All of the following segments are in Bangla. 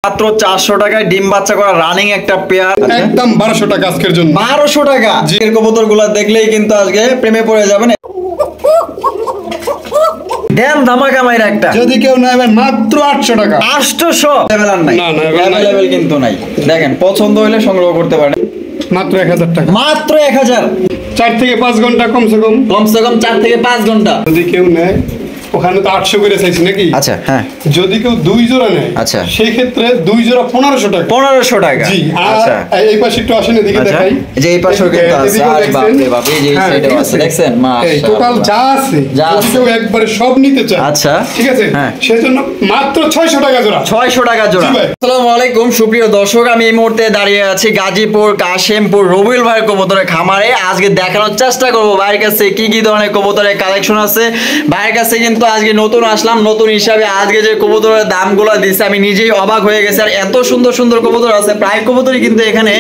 মাত্র 400 টাকায় ডিম বাচ্চা করা রানিং একটা পেয়ার, একদম 1200 টাকা আজকের জন্য। 1200 টাকা। এর কবুতরগুলো দেখলেই কিন্তু আজকে প্রেমে পড়ে যাবেন। দেন ধামাকা মাইরা একটা, যদি কেউ নেবে মাত্র 800 টাকা। 800 লেভেল নাই, না, না, লেভেল কিন্তু নাই। দেখেন পছন্দ হলে সংগ্রহ করতে পারেন মাত্র 1000 টাকা। মাত্র 1000। 4 থেকে 5 ঘন্টা কমসে কম 4 থেকে 5 ঘন্টা। যদি কেউ নেয়, ওখানে তো 800 করে চাইছি নাকি? আচ্ছা হ্যাঁ। যদি কেউ 2 জোড়া নেয়, আচ্ছা, সেই ক্ষেত্রে 2 জোড়া 1500 টাকা। 1500 টাকা। জি। আচ্ছা, আর এই পাশে একটু আসেন, এদিকে দেখাই। এই যে এই পাশেও কিন্তু আছে। আরে বাপ রে বাপ, এই যে এই সাইডে আছে, দেখছেন? এই টোটাল যা আছে, কেউ একবারে সব নিতে চায়। আচ্ছা ঠিক আছে, হ্যাঁ। সেজন্য মাত্র 600 টাকা জোড়া। 600 টাকা জোড়া। আসসালামু আলাইকুম সুপ্রিয় দর্শক, আমি এই মুহূর্তে দাঁড়িয়ে আছি গাজীপুর কাশিমপুর রবিউল ভাইয়ের কবুতরের খামারে। আজকে দেখানোর চেষ্টা করব ভাইয়ের কাছে কি কি ধরনের কবুতরের কালেকশন আছে। ভাইয়ের কাছে কিন্তু আজকে নতুন আসলাম, নতুন হিসাবে আজকে যে কবুতরের দামগুলো দিচ্ছে আমি নিজেই অবাক হয়ে গেছি। আর এত সুন্দর সুন্দর কবুতর আছে, প্রায় কবুতরই কিন্তু এখানে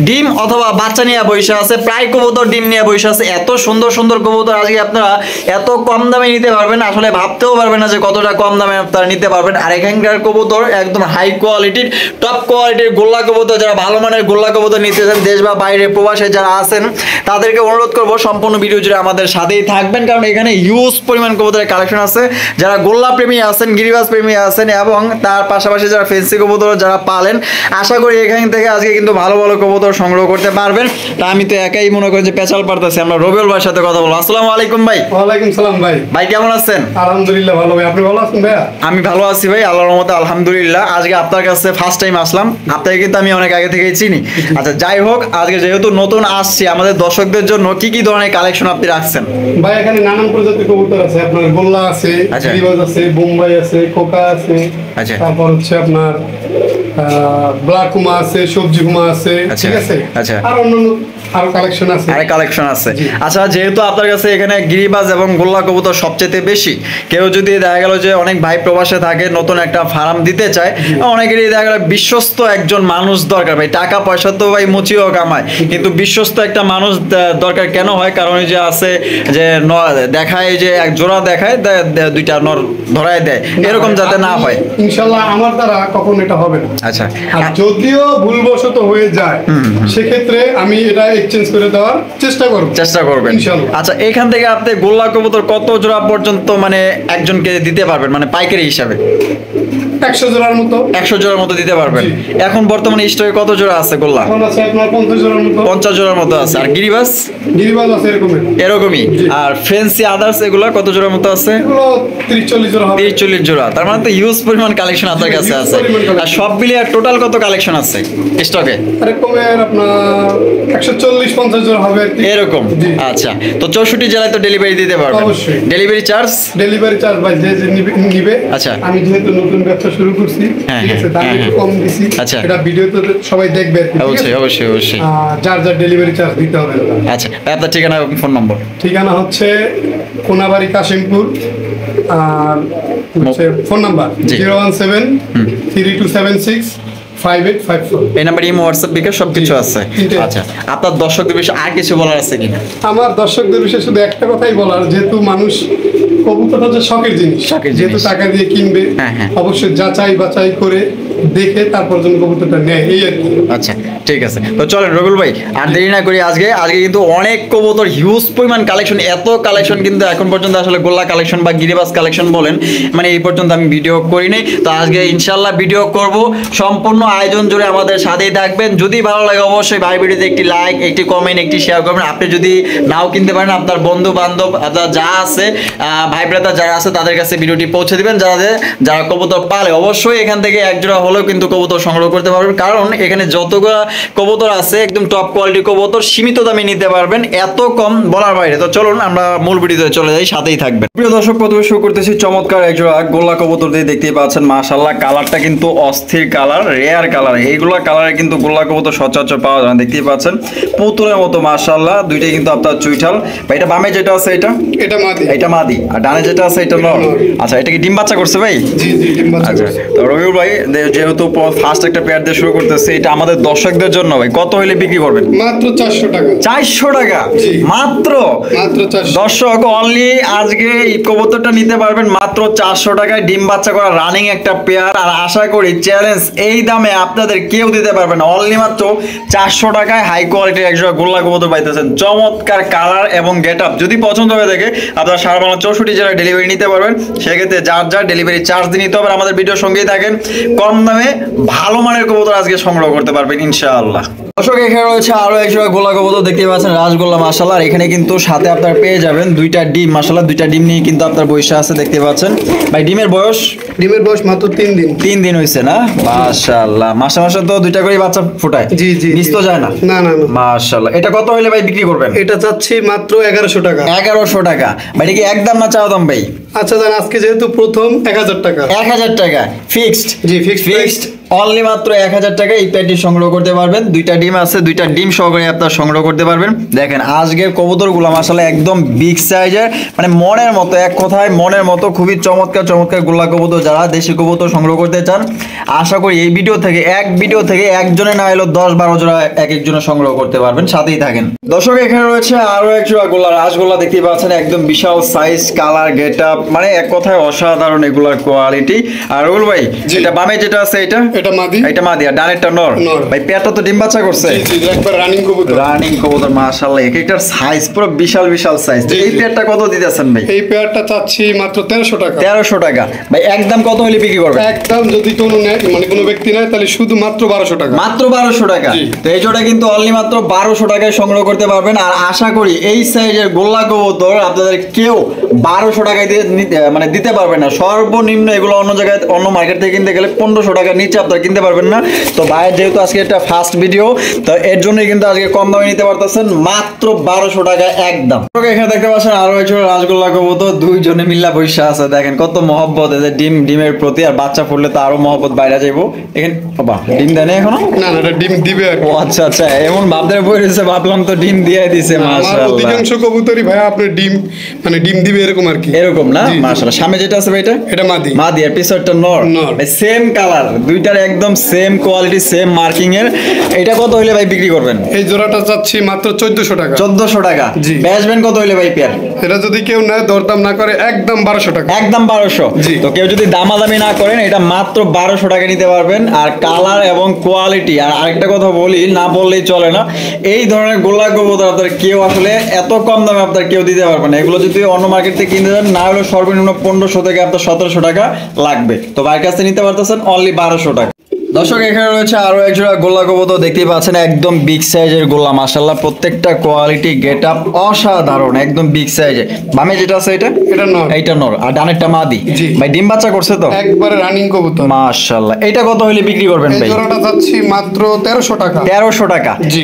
ডিম অথবা বাচ্চা নিয়ে বসে আছে, প্রায় কবুতর ডিম নিয়ে বসে আছে। এত সুন্দর সুন্দর কবুতর আজকে আপনারা এত কম দামে নিতে পারবেন, আসলে ভাবতেও পারবেন না যে কতটা কম দামে আপনারা নিতে পারবেন। আর এখানকার কবুতর একদম হাই কোয়ালিটির, টপ কোয়ালিটির গোল্লা কবুতর। যারা ভালো মানের গোল্লা কবুতর নিতে চান, দেশ বা বাইরে প্রবাসে যারা আছেন, তাদেরকে অনুরোধ করবো সম্পূর্ণ ভিডিও জুড়ে আমাদের সাথেই থাকবেন, কারণ এখানে হিউজ পরিমাণ কবুতরের কালেকশন আছে। যারা গোল্লা প্রেমী আছেন, গিরিবাজ প্রেমী আছেন এবং তার পাশাপাশি যারা ফেন্সি কবুতর যারা পালেন, আশা করি এখান থেকে আজকে কিন্তু ভালো ভালো কবুতর সংগ্রহ করতে পারবেন। তা আমি তো একাই মনে করি যে পেঁচাল পারতেছি। আমরা রবিউল ভাইয়ের সাথে কথা বলবো। আসসালামু আলাইকুম ভাই। ওয়ালাইকুম সালাম ভাই। ভাই কেমন আছেন? আলহামদুলিল্লাহ ভালো ভাই, আপনি ভালো আছেন ভাইয়া? আমি ভালো আছি ভাই, আল্লাহর রহমতে আলহামদুলিল্লাহ। আজকে আপনার কাছে ফার্স্ট টাইম আসলাম, আপনাকে কিন্তু আমি অনেক আগে থেকেই চিনি। আচ্ছা যাই হোক, আজকে যেহেতু নতুন আসছি, আমাদের দর্শকদের জন্য কি কি ধরনের কালেকশন আপনি রাখছেন? ভাই এখানে নানান প্রজাতির কবুতর আছে, আপনার গোল্লা আছে, আচ্ছা, গিরিবাজ আছে, বোম্বাই আছে, কোকা আছে, আচ্ছা, তারপর হচ্ছে আপনার ব্ল্যাক হুমা আছে, সবজি হুমা আছে, আচ্ছা, ঠিক আছে, আচ্ছা, আর অন্যান্য আরো কালেকশন আছে। আরে কালেকশন আছে। জি। আচ্ছা যেহেতু আপনার কাছে এখানে গিরিবাজ এবং গোল্লা কবুতর সবচেয়ে বেশি, কেউ যদি দেখা গেল যে অনেক ভাই প্রবাসে থাকে, নতুন একটা ফার্ম দিতে চায়, অনেকেরই দেখা গেল বিশ্বস্ত একজন মানুষ দরকার। ভাই টাকা পয়সা তো ভাই মুচিও কামায়, কিন্তু বিশ্বস্ত একটা মানুষ দরকার কেন হয়? কারণ এই যে আছে যে দেখায় যে এক জোড়া দেখায়, দুইটা নর ধরায় দেয়, এরকম যাতে না হয়। ইনশাআল্লাহ আমার দ্বারা কখন এটা হবে না। আচ্ছা, আর যদিও ভুলবশত হয়ে যায়, সেক্ষেত্রে আমি এটা এক্সচেঞ্জ করে দেওয়ার চেষ্টা করবেন ইনশাআল্লাহ। আচ্ছা এখান থেকে আপনি গোল্লা কবুতর কত জোড়া পর্যন্ত মানে একজনকে দিতে পারবেন, মানে পাইকারি হিসাবে? 100 জোড়ার মতো। 100 জোড়ার মতো দিতে পারবেন। জি। এখন বর্তমানে স্টকে কত জোড়া আছে গোল্লা? এখন আছে আপনার 50 জোড়ার মতো। 50 জোড়ার মতো আছে। আর গিরিবাজ? গিরিবাজ আছে এরকমই। আর ফেন্সি আদার্স এগুলো কত জোড়ার মতো আছে? এগুলো 30-40 জোড়া হবে। 30-40 জোড়া। তার মানে তো হিউজ পরিমাণ কালেকশন আপনার কাছে huge আছে। পরিমাণ collection। আর সব মিলিয়ে টোটাল কত কালেকশন আছে স্টকে? এরকমের আপনার 140-50 জোড়া হবে আর কি। এরকম। জি। আচ্ছা, তো 64 জেলায় তো ডেলিভারি দিতে পারবেন? অবশ্যই। Delivery charge? ডেলিভারি চার্জ ভাই যে নিবে। আচ্ছা। আমি যেহেতু নতুন ব্যবসা শুরু করছি, হ্যাঁ, ঠিক আছে, দাম হ্যাঁ, একটু হ্যাঁ। কম দিছি। আচ্ছা। এটা ভিডিওতে সবাই দেখবে আর কি, ঠিক আছে? অবশ্যই অবশ্যই অবশ্যই। যার যার ডেলিভারি চার্জ দিতে হবে। আচ্ছা আপনার ঠিকানা এবং ফোন নম্বর? ঠিকানা হচ্ছে কোনাবাড়ি কাশিমপুর, আর হচ্ছে ফোন নাম্বার জি। 017-3276-5854। এই নাম্বার ইমো হোয়াটসঅ্যাপ বিকাশ সবকিছু আছে। তিনটে। আচ্ছা আপনার দর্শকদের বিষয়ে আর কিছু বলার আছে কিনা? আমার দর্শকদের বিষয়ে শুধু একটা কথাই বলার, যেহেতু মানুষ কবুতর হচ্ছে শখের জিনিস, শখের যেহেতু জিনিস। টাকা দিয়ে কিনবে, হ্যাঁ, হ্যাঁ। অবশ্যই যাচাই বাছাই করে দেখে তারপর যেন কবুতরটা নেয়, এই আর কি। আচ্ছা ঠিক আছে, তো চলেন রবিউল ভাই আর দেরি না করি, আজকে কিন্তু অনেক কবুতর হিউজ পরিমাণ কালেকশন। এত কালেকশন কিন্তু এখন পর্যন্ত আসলে গোল্লা কালেকশন বা গিরিবাজ কালেকশন বলেন, মানে এই পর্যন্ত আমি ভিডিও করিনি। তো আজকে ইনশাল্লাহ ভিডিও করব, সম্পূর্ণ আয়োজন জুড়ে আমাদের সাথেই থাকবেন। যদি ভালো লাগে অবশ্যই ভাই ভিডিওতে একটি লাইক, একটি কমেন্ট, একটি শেয়ার করবেন। আপনি যদি নাও কিনতে পারেন, আপনার বন্ধু বান্ধব আপনার যা আছে, ভাই ব্রাদার যারা আছে তাদের কাছে ভিডিওটি পৌঁছে দিবেন। যারা কবুতর পালে অবশ্যই এখান থেকে এক জোড়া হলেও কিন্তু কবুতর সংগ্রহ করতে পারবেন, কারণ এখানে যতগুলো কবুতর আছে একদম টপ কোয়ালিটি কবুতর, সীমিত দামে নিতে পারবেন, এত কম বলার বাইরে। তো চলুন আমরা মূল ভিডিওতে চলে যাই, সাথেই থাকবেন। প্রিয় দর্শক প্রথমে শুরু করতেছি চমৎকার এক জোড়া গোল্লা কবুতর দিয়ে। দেখতেই পাচ্ছেন মাশাআল্লাহ, কালারটা কিন্তু অস্থির কালার, রেয়ার কালার। এইগুলা কালারে কিন্তু গোল্লা কবুতর সচরাচর পাওয়া যায় না। দেখতেই পাচ্ছেন পুতুলের মতো মাশাআল্লাহ, দুইটাই কিন্তু আপনার চুইঠাল। ভাই এটা বামে যেটা আছে এটা মাদি, আর ডানে যেটা আছে এটা নর। আচ্ছা এটা কি ডিম বাচ্চা করছে ভাই? জি জি, ডিম বাচ্চা আচ্ছা করছে। তো রবিউল ভাই যেহেতু ফার্স্ট একটা পেয়ার দিয়ে শুরু করতেছে, এটা আমাদের দর্শকদের জন্য ভাই কত হইলে বিক্রি করবেন? মাত্র 400 টাকা। 400 টাকা মাত্র? মাত্র 400। দর্শক অনলি আজকে এই কবুতরটা নিতে পারবেন মাত্র 400 টাকায়, ডিম বাচ্চা করা রানিং একটা পেয়ার। আর আশা করি চ্যালেঞ্জ এই দামে আপনাদের কেউ দিতে পারবে না। অনলি মাত্র 400 টাকায় হাই কোয়ালিটির একজোড়া গোল্লা কবুতর পাইতেছেন। চমৎকার কালার এবং গেট আপ। যদি পছন্দ হয়ে থাকে আপনারা সারা বাংলা 64 জেলায় ডেলিভারি নিতে পারবেন। সেক্ষেত্রে যার যার ডেলিভারি চার্জ দিয়ে নিতে হবে। আমাদের ভিডিওর সঙ্গেই থাকেন, কম দামে ভালো মানের কবুতর আজকে সংগ্রহ করতে পারবেন ইনশাআল্লাহ। দর্শক এখানে রয়েছে আরো একজোড়া গোলা কবুতর, দেখতে পাচ্ছেন রাজগোল্লা মাশাআল্লাহ। আর এখানে কিন্তু সাথে আপনারা পেয়ে যাবেন দুইটা ডিম মাশাআল্লাহ, দুইটা ডিম নিয়ে কিন্তু আপনার বয়সে আছে দেখতে পাচ্ছেন। ভাই ডিমের বয়স? ডিমের বয়স মাত্র 3 দিন। 3 দিন হইছে না? মাশাআল্লাহ। মাসে মাসে তো দুইটা করে বাচ্চা ফোটায়। জি জি। মিস তো যায় না? না না না। মাশাআল্লাহ। এটা কত হইলে ভাই বিক্রি করবেন? এটা চাচ্ছি মাত্র 1100 টাকা। 1100 টাকা। ভাই এটা কি একদম না চাওয়া দাম ভাই? আচ্ছা জান, আজকে যেহেতু প্রথম 1000 টাকা। 1000 টাকা ফিক্সড? জি ফিক্সড। অনলি মাত্র 1000 টাকা এই প্যাটি সংগ্রহ করতে পারবেন। দুইটা ডিম আছে, দুইটা ডিম সহকারে আপনারা সংগ্রহ করতে পারবেন। দেখেন আজকের কবুতরগুলো মাশাআল্লাহ একদম বিগ সাইজের, মানে মনের মতো, এক কথায় মনের মতো। খুবই চমৎকার চমৎকার গোল্লা কবুতর। যারা দেশি কবুতর সংগ্রহ করতে চান আশা করি এই ভিডিও থেকে একজনে না এলো 10-12 জোড়া এক একজনে সংগ্রহ করতে পারবেন। সাথেই থাকেন দর্শক। এখানে রয়েছে আরো এক জোড়া গোল্লা রাজগোল্লা, দেখতে পাচ্ছেন একদম বিশাল সাইজ, কালার, গেট আপ, মানে এক কথায় অসাধারণ এগুলার কোয়ালিটি। আর রুল ভাই এটা বামে যেটা আছে এটা মাদি। এটা মাদি আর ডানেরটা নর। ভাই পেয়ারটা তো ডিম বাচ্চা করছে। জি জি, একবার রানিং কবুতর মাশাআল্লাহ। একটার সাইজ পুরো বিশাল বিশাল সাইজ। এই পেয়ারটা কত দিতেছেন ভাই? এই পেয়ারটা চাচ্ছি মাত্র 1300 টাকা। 1300 টাকা। ভাই একদম কত হলে বিক্রি করবেন? একদম যদি কোনো নেয়, মানে কোনো ব্যক্তি নেয়, তাহলে শুধু মাত্র 1200 টাকা। মাত্র 1200 টাকা। তো এই জোড়া কিন্তু অনলি মাত্র 1200 টাকায় সংগ্রহ করতে পারবেন। আর আশা করি এই সাইজের গোল্লা কবুতর আপনাদের কেউ 1200 টাকায় মানে দিতে পারবেন না। সর্বনিম্ন এগুলো অন্য জায়গায় অন্য মার্কেট থেকে কিনতে গেলে 1500 টাকার নিচে আপনারা কিনতে পারবেন না। তো ভাইয়ের যেহেতু আজকে একটা ফার্স্ট ভিডিও, তো এর জন্যই কিন্তু আজকে কম দামে নিতে পারতেছেন মাত্র 1200 টাকা একদম। এখানে দেখতে পাচ্ছেন আরো একজন রাজগোল্লা কবুতর, দুইজনে মিল্লা বৈশা আছে। দেখেন কত মহব্বত এদের ডিমের প্রতি। আর বাচ্চা ফুটলে তো আরো মহব্বত বাইরে যাইবো। এখানে বাবা ডিম দেয় না এখনো? না না, এটা ডিম দিবে আর। ও আচ্ছা আচ্ছা, এমন ভাবতে পড়েছে, ভাবলাম তো ডিম দিয়ে দিছে। মাশাআল্লাহ। অধিকাংশ কবুতরই ভাই আপনার ডিম, মানে ডিম দিবে এরকম আর কি। এরকম না? মাশাআল্লাহ। সামনে যেটা আছে ভাই এটা মাদি আর পিছরটা নর। সেম কালার, দুইটার একদম সেম কোয়ালিটি, সেম মার্কিং এর। এটা কত হইলে ভাই বিক্রি করবেন? এই জোড়াটা চাচ্ছি মাত্র 1400 টাকা। 1400 টাকা। জি। বেচবেন কত হইলে ভাই পেয়ার? এটা যদি কেউ নেয়, দরদাম না করে, একদম 1200 টাকা। একদম 1200। জি। তো কেউ যদি দামাদামি না করেন এটা মাত্র 1200 টাকা নিতে পারবেন। আর কালার এবং কোয়ালিটি, আর আরেকটা কথা বলি, না বললেই চলে না, এই ধরনের গোল্লা কবুতর আপনার কেউ আসলে এত কম দামে আপনার কেউ দিতে পারবে না। এগুলো যদি অন্য মার্কেট থেকে কিনতে যান, না হলে সর্বনিম্ন 1500 থেকে আপনার 1700 টাকা লাগবে। তো ভাইয়ের কাছ থেকে নিতে পারতেছেন অনলি 1200 টাকা। দর্শক এখানে রয়েছে আরো একজোড়া গোল্লা কবুতর, দেখতেই পাচ্ছেন একদম বিগ সাইজের গোল্লা মাশাআল্লাহ। প্রত্যেকটা কোয়ালিটি, গেট আপ অসাধারণ, একদম বিগ সাইজের। বামে যেটা আছে এটা নর আর ডানেরটা মাদি। ভাই ডিম বাচ্চা করছে তো? একবারে রানিং কবুতর মাশাআল্লাহ। এটা কত হইলে বিক্রি করবেন ভাই? এই জোড়াটা যাচ্ছি মাত্র 1300 টাকা। 1300 টাকা। জি।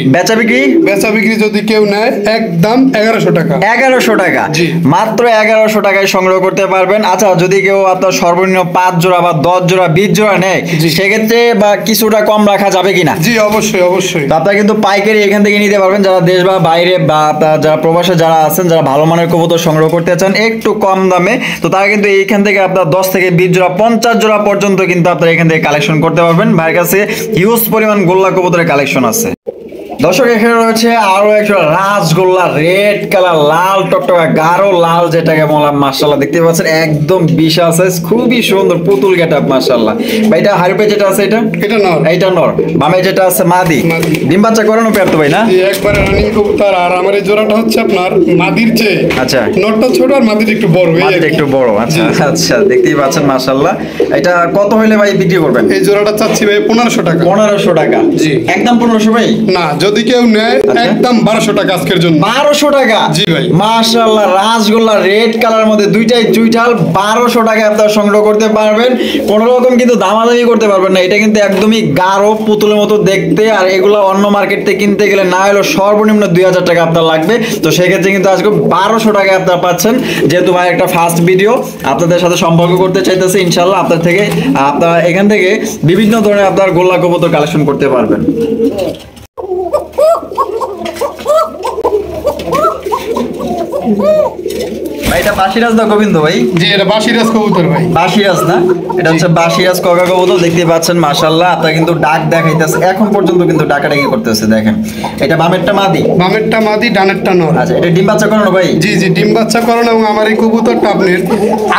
বেচা বিক্রি যদি কেউ নেয় একদম 1100 টাকা। 1100 টাকা। জি। মাত্র 1100 টাকায় সংগ্রহ করতে পারবেন। আচ্ছা যদি কেউ আপনার সর্বনিম্ন 5 জোড়া বা 10 জোড়া 20 জোড়া নেয়, সেক্ষেত্রে বা কিছুটা কম রাখা যাবে কিনা? জি অবশ্যই অবশ্যই। আপনারা কিন্তু পাইকারি এখান থেকে নিতে পারবেন। যারা দেশ বা বাইরে বা যারা প্রবাসে যারা আছেন, যারা ভালো মানের কবুতর সংগ্রহ করতে চান একটু কম দামে, তো তারা কিন্তু এইখান থেকে আপনার 10 থেকে 20 জোড়া 50 জোড়া পর্যন্ত কিন্তু আপনারা এখান থেকে কালেকশন করতে পারবেন। ভাইয়ের কাছে হিউজ পরিমাণ গোল্লা কবুতরের কালেকশন আছে। দর্শক এখানে রয়েছে আরো একটা রাজগোল্লা, রেড কালার, লাল টকটকা গাঢ় লাল, যেটাকে বললাম মাশাআল্লাহ। দেখতে পাচ্ছেন একদম বিশাল সাইজ, খুবই সুন্দর পুতুল গেটআপ মাশাআল্লাহ। ভাই এটা হারিপে যেটা আছে এটা নর। বামে যেটা আছে মাদি। ডিম বাচ্চা করানো পেয়ার তো ভাই না? একবারে রানিং কবুতর। আর আমার এই জোড়াটা হচ্ছে আপনার মাদির চেয়ে আচ্ছা নরটা ছোট আর মাদির একটু বড়। আচ্ছা আচ্ছা, দেখতেই পাচ্ছেন মাশাআল্লাহ। এটা কত হইলে ভাই বিক্রি করবেন? এই জোড়াটা চাচ্ছি ভাই 1500 টাকা। 1500 টাকা। জি। একদম 1500 ভাই? না, যদি কেউ নেয় একদম 1200 টাকা আজকের জন্য। 1200 টাকা? জি ভাই। মাশাআল্লাহ, রাজগোল্লা রেড কালারের মধ্যে দুইটাই চুইঠাল, 1200 টাকায় আপনারা সংগ্রহ করতে পারবেন। কোনো রকম কিন্তু দামাদামি করতে পারবেন না। এটা কিন্তু একদমই গাঢ় পুতুলের মতো দেখতে। আর এগুলো অন্য মার্কেট থেকে কিনতে গেলে না হলো সর্বনিম্ন 2000 টাকা আপনার লাগবে। তো সেক্ষেত্রে কিন্তু আজকে 1200 টাকায় আপনারা পাচ্ছেন। যেহেতু ভাই একটা ফার্স্ট ভিডিও, আপনাদের সাথে সম্পর্ক করতে চাইতেছে, ইনশাল্লাহ আপনারা এখান থেকে বিভিন্ন ধরনের আপনার গোল্লা কবুতর কালেকশন করতে পারবেন। ভাই এটা বাসিরাজ না গোবিন্দ ভাই? জি, এটা বাসিরাজ কবুতর ভাই। বাসিরাজ না, এটা হচ্ছে বাসিরাজ ককা কবুতর। দেখতে পাচ্ছেন মাশাআল্লাহ, আপনারা কিন্তু ডাক দেখাইতেছে, এখন পর্যন্ত কিন্তু ডাকাডাকি করতেছে। দেখেন এটা বামেরটা মাদি, বামেরটা মাদি, ডানেরটা নর। আচ্ছা এটা ডিম বাচ্চা করানো ভাই? জি জি, ডিম বাচ্চা করানো। এবং আমার এই কবুতরটা আপনার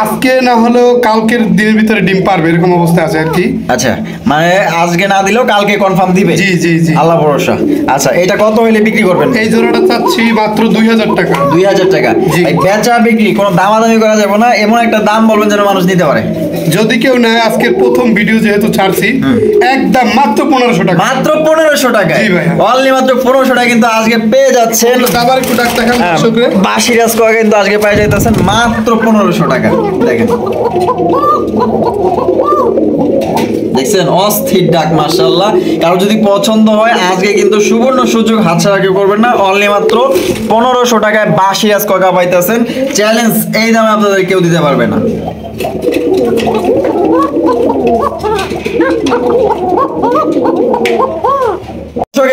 আজকে না হলেও কালকের দিনের ভিতরে ডিম পারবে, এরকম অবস্থা আছে আর কি। আচ্ছা মানে আজকে না দিলেও কালকে কনফার্ম দিবে? জি জি জি, আল্লাহ ভরসা। আচ্ছা এটা কত হইলে বিক্রি করবেন? এই জোড়াটা চাচ্ছি মাত্র 2000 টাকা। 2000 টাকা। জি। এই বেচা বিক্রি কোনো দামাদামি করা যাবে না, এমন একটা দাম বলবেন যেন মানুষ নিতে পারে। যদি কেউ নেয়, আজকের প্রথম ভিডিও যেহেতু ছাড়ছি, একদম মাত্র 1500 টাকা। মাত্র 1500 টাকা? জি ভাই। অনলি মাত্র 1500 টাকা কিন্তু আজকে পেয়ে যাচ্ছেন। আবার একটু ডাক দেখান দর্শকরে। বাসিরাজ ককা কিন্তু আজকে পেয়ে যাইতেছেন মাত্র 1500 টাকা। দেখেন দেখছেন অস্থির ডাক মাশাআল্লাহ। কারো যদি পছন্দ হয় আজকে কিন্তু সুবর্ণ সুযোগ হাতছাড়া কেউ করবেন না। অনলি মাত্র 1500 টাকায় বাসিরাজ ককা পাইতেছেন। চ্যালেঞ্জ, এই দামে আপনাদের কেউ দিতে পারবে না।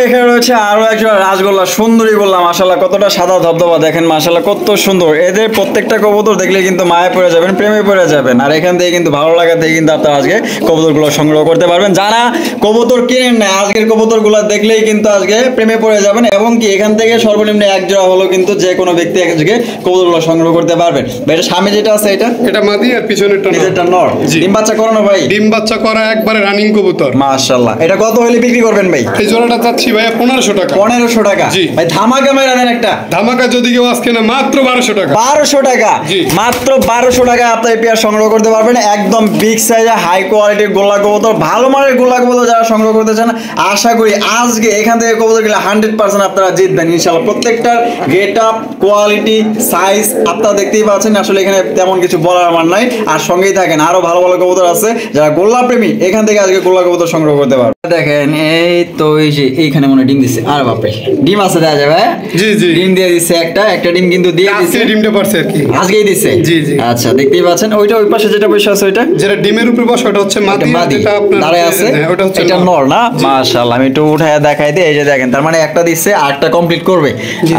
এখানে রয়েছে আরো একটা রাজগোল্লা, সুন্দরী গোল্লা মাশাআল্লাহ, কতটা সাদা ধবধবা দেখেন মাশাআল্লাহ, কত সুন্দর। এদের প্রত্যেকটা কবুতর দেখলে কিন্তু মায়ে পড়ে যাবেন, প্রেমে পড়ে যাবেন। আর এখান থেকে কিন্তু ভালো লাগা থেকে কিন্তু আপনারা আজকে কবুতরগুলো সংগ্রহ করতে পারবেন। যারা কবুতর কিনেন না, আজকের কবুতরগুলো দেখলেই কিন্তু আজকে প্রেমে পড়ে যাবেন। এবং কি এখান থেকে সর্বনিম্ন এক জোড়া হলো কিন্তু যে কোনো ব্যক্তি আজকে কবুতরগুলো সংগ্রহ করতে পারবেন। ভাই এটা সামনে যেটা আছে এটা মাদি আর পিছনেরটা নিজেরটা নর। ডিম বাচ্চা করানো ভাই? ডিম বাচ্চা করা একবারে রানিং কবুতর মাশাআল্লাহ। এটা কত হলে বিক্রি করবেন ভাই? এই জোড়াটা চাচ্ছি ভাইয়া 1500 টাকা। 1500 টাকা? জি ভাই ধামাকা মেরা দেন একটা। ধামাকা যদি কেউ আজকে না, মাত্র 1200 টাকা। 1200 টাকা? জি। মাত্র 1200 টাকা আপনারা পেয়ার সংগ্রহ করতে পারবেন। একদম বিগ সাইজের হাই কোয়ালিটির গোল্লা কবুতর, ভালো মানের গোল্লা কবুতর যারা সংগ্রহ করতে চান, আশা করি আজকে এখান থেকে কবুতর গেলে 100% আপনারা জিতবেন ইনশাআল্লাহ। প্রত্যেকটার গেট আপ, কোয়ালিটি, সাইজ আপনারা দেখতেই পাচ্ছেন। আসলে এখানে তেমন কিছু বলার আমার নাই। আর সঙ্গেই থাকেন, আরো ভালো ভালো কবুতর আছে। যারা গোল্লা প্রেমী এখান থেকে আজকে গোল্লা কবুতর সংগ্রহ করতে পারবেন। দেখেন এই তো এই যে এইখানে মনে ডিম দিচ্ছে। আর বাপরে ডিম আছে দেয়া যাবে? জি জি, ডিম দিয়ে দিচ্ছে একটা ডিম কিন্তু দিয়ে দিচ্ছে। আজকে ডিমটা পারছে আর কি, আজকেই দিচ্ছে? জি জি। আচ্ছা দেখতেই পাচ্ছেন ওইটা ওই পাশে যেটা বসে আছে ওইটা যেটা ডিমের উপরে বসে ওটা হচ্ছে মাদি, যেটা আপনার দাঁড়ায় আছে ওটা হচ্ছে এটা নর না? মাশাআল্লাহ, আমি একটু উঠায় দেখাই দিই। এই যে দেখেন, তার মানে একটা দিচ্ছে আর একটা কমপ্লিট করবে।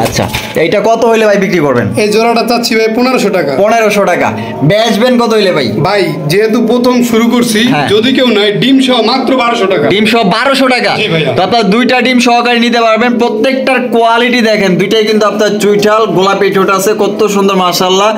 আচ্ছা এইটা কত হইলে ভাই বিক্রি করবেন? এই জোড়াটা চাচ্ছি ভাই 1500 টাকা। 1500 টাকা। বেচবেন কত হইলে ভাই? ভাই যেহেতু প্রথম শুরু করছি, হ্যাঁ। যদি কেউ নাই, ডিম সহ মাত্র 1200 টাকা। ডিম সহ 1200 টাকা? জি ভাইয়া। তো আপনার দুইটা ডিম সহকারে নিতে পারবেন। প্রত্যেকটার কোয়ালিটি দেখেন, দুইটাই কিন্তু আপনার চুইঠাল গোলাপি ঠোঁট আছে, কত সুন্দর মাশাআল্লাহ।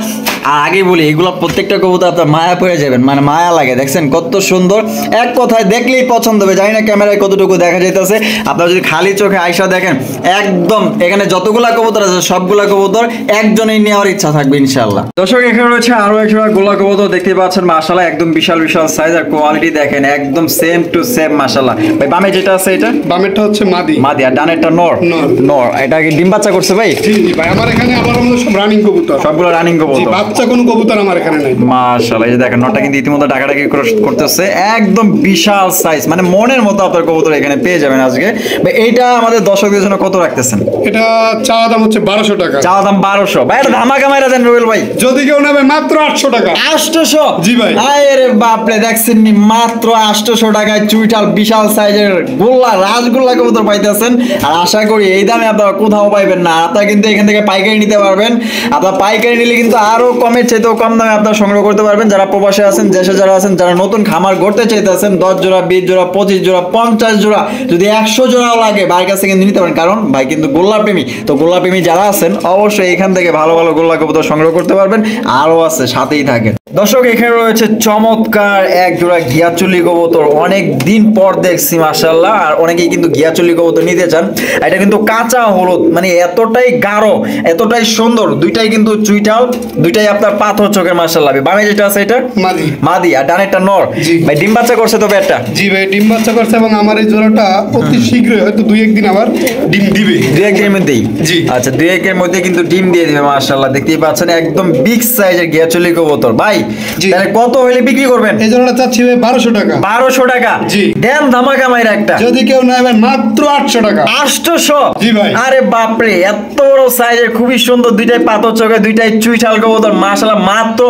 আর আগে বলি এগুলো প্রত্যেকটা কবুতর আপনার মায়া পড়ে যাবেন, মানে মায়া লাগে। দেখছেন কত সুন্দর, এক কথায় দেখলেই পছন্দ হবে। জানি না ক্যামেরায় কতটুকু দেখা যাইতেছে, আপনারা যদি খালি চোখে আইসা দেখেন, একদম এখানে যতগুলা কবুতর আছে সবগুলা কবুতর একজনেই নেওয়ার ইচ্ছা থাকবে ইনশাআল্লাহ। দর্শক এখানে রয়েছে আরো একটা গোলা কবুতর, দেখতে পাচ্ছেন মাশাআল্লাহ, একদম বিশাল বিশাল সাইজ আর কোয়ালিটি দেখেন একদম সেম টু সেম মাশাআল্লাহ। ভাই বামে যেটা আছে এটা? বামেরটা হচ্ছে মাদি। মাদি। আর ডানেরটা নর? নর। নর। এটা কি ডিম বাচ্চা করছে ভাই? জি জি ভাই, আমার এখানে আবার আমাদের সব রানিং কবুতর, সবগুলো রানিং জি, কবুতর? বাচ্চা কোনো কবুতর আমার এখানে নাই। মাশাআল্লাহ, এই যে দেখেন নরটা কিন্তু ইতিমধ্যে ডাকাডাকি করতেছে, একদম বিশাল সাইজ, মানে মনের মতো আপনার কবুতর এখানে পেয়ে যাবেন আজকে। ভাই এইটা আমাদের দর্শকদের জন্য কত রাখতেছেন? এটা চাওয়া দাম হচ্ছে 1200 টাকা। চাওয়া দাম 1200? ভাই এটা ধামাকা মাইরা দেন রুবেল ভাই। যদি কেউ নেবে মাত্র 800 টাকা। 800? জি ভাই। আরে বাপরে, দেখছেন নি মাত্র 800 টাকায় চুইঠাল বিশাল সাইজের গোল্লা রাজগোল্লা কবুতর পাইতেছেন। আর আশা করি এই দামে আপনারা কোথাও পাইবেন না। আপনারা কিন্তু এখান থেকে পাইকারি নিতে পারবেন। আপনারা পাইকারি নিলে কিন্তু আরো কমের চাইতেও কম দামে আপনারা সংগ্রহ করতে পারবেন। যারা প্রবাসে আছেন, দেশে যারা আছেন, যারা নতুন খামার গড়তে চাইতেছেন, 10 জোড়া, 20 জোড়া, 25 জোড়া, 50 জোড়া, যদি 100 জোড়াও লাগে ভাইয়ের কাছে কিন্তু নিতে পারেন। কারণ ভাই কিন্তু গোল্লা প্রেমী। তো গোল্লা প্রেমী যারা আছেন অবশ্যই এখান থেকে ভালো ভালো গোল্লা কবুতর সংগ্রহ করতে পারবেন। আরো আছে, সাথেই থাকেন। দর্শক এখানে রয়েছে চমৎকার এক জোড়া গিয়াচুলি কবুতর, অনেক দিন পর দেখছি মাশাআল্লাহ। আর অনেকেই কিন্তু গিয়াচুলি কবুতর নিতে চান। এটা কিন্তু কাঁচা হলুদ, মানে এতটাই গাঢ়, এতটাই সুন্দর। দুইটাই কিন্তু চুইটাল, দুইটাই আপনার পাথর চোখের মাশাআল্লাহ। বামে যেটা আছে এটা মাদি। মাদি। আর ডানেরটা নর? জি ভাই ডিম বাচ্চা করছে তো ব্যাটটা? জি ভাই, ডিম বাচ্চা করছে এবং আমার এই জোড়াটা অতি শীঘ্রই, হয়তো 2-1 দিন আবার ডিম দিবে। 2-1 দিনের মধ্যেই? জি। আচ্ছা 2-1 এর মধ্যে কিন্তু ডিম দিয়ে দিবে মাশাআল্লাহ। দেখতেই পাচ্ছেন একদম বিগ সাইজের গিয়াচুলি কবুতর। ভাই জি। তাহলে কত হইলে বিক্রি করবেন? এই জোড়াটা চাচ্ছি ভাই 1200 টাকা। 1200 টাকা। জি। দেন ধামাকা মাইরা একটা। যদি কেউ নেয় ভাই মাত্র 800 টাকা। 800? জি ভাই। আরে বাপরে, এত বড় সাইজের খুবই সুন্দর দুইটাই পাথর চোখে দুইটাই চুইঠাল কবুতর, মাশাআল্লাহ মাত্র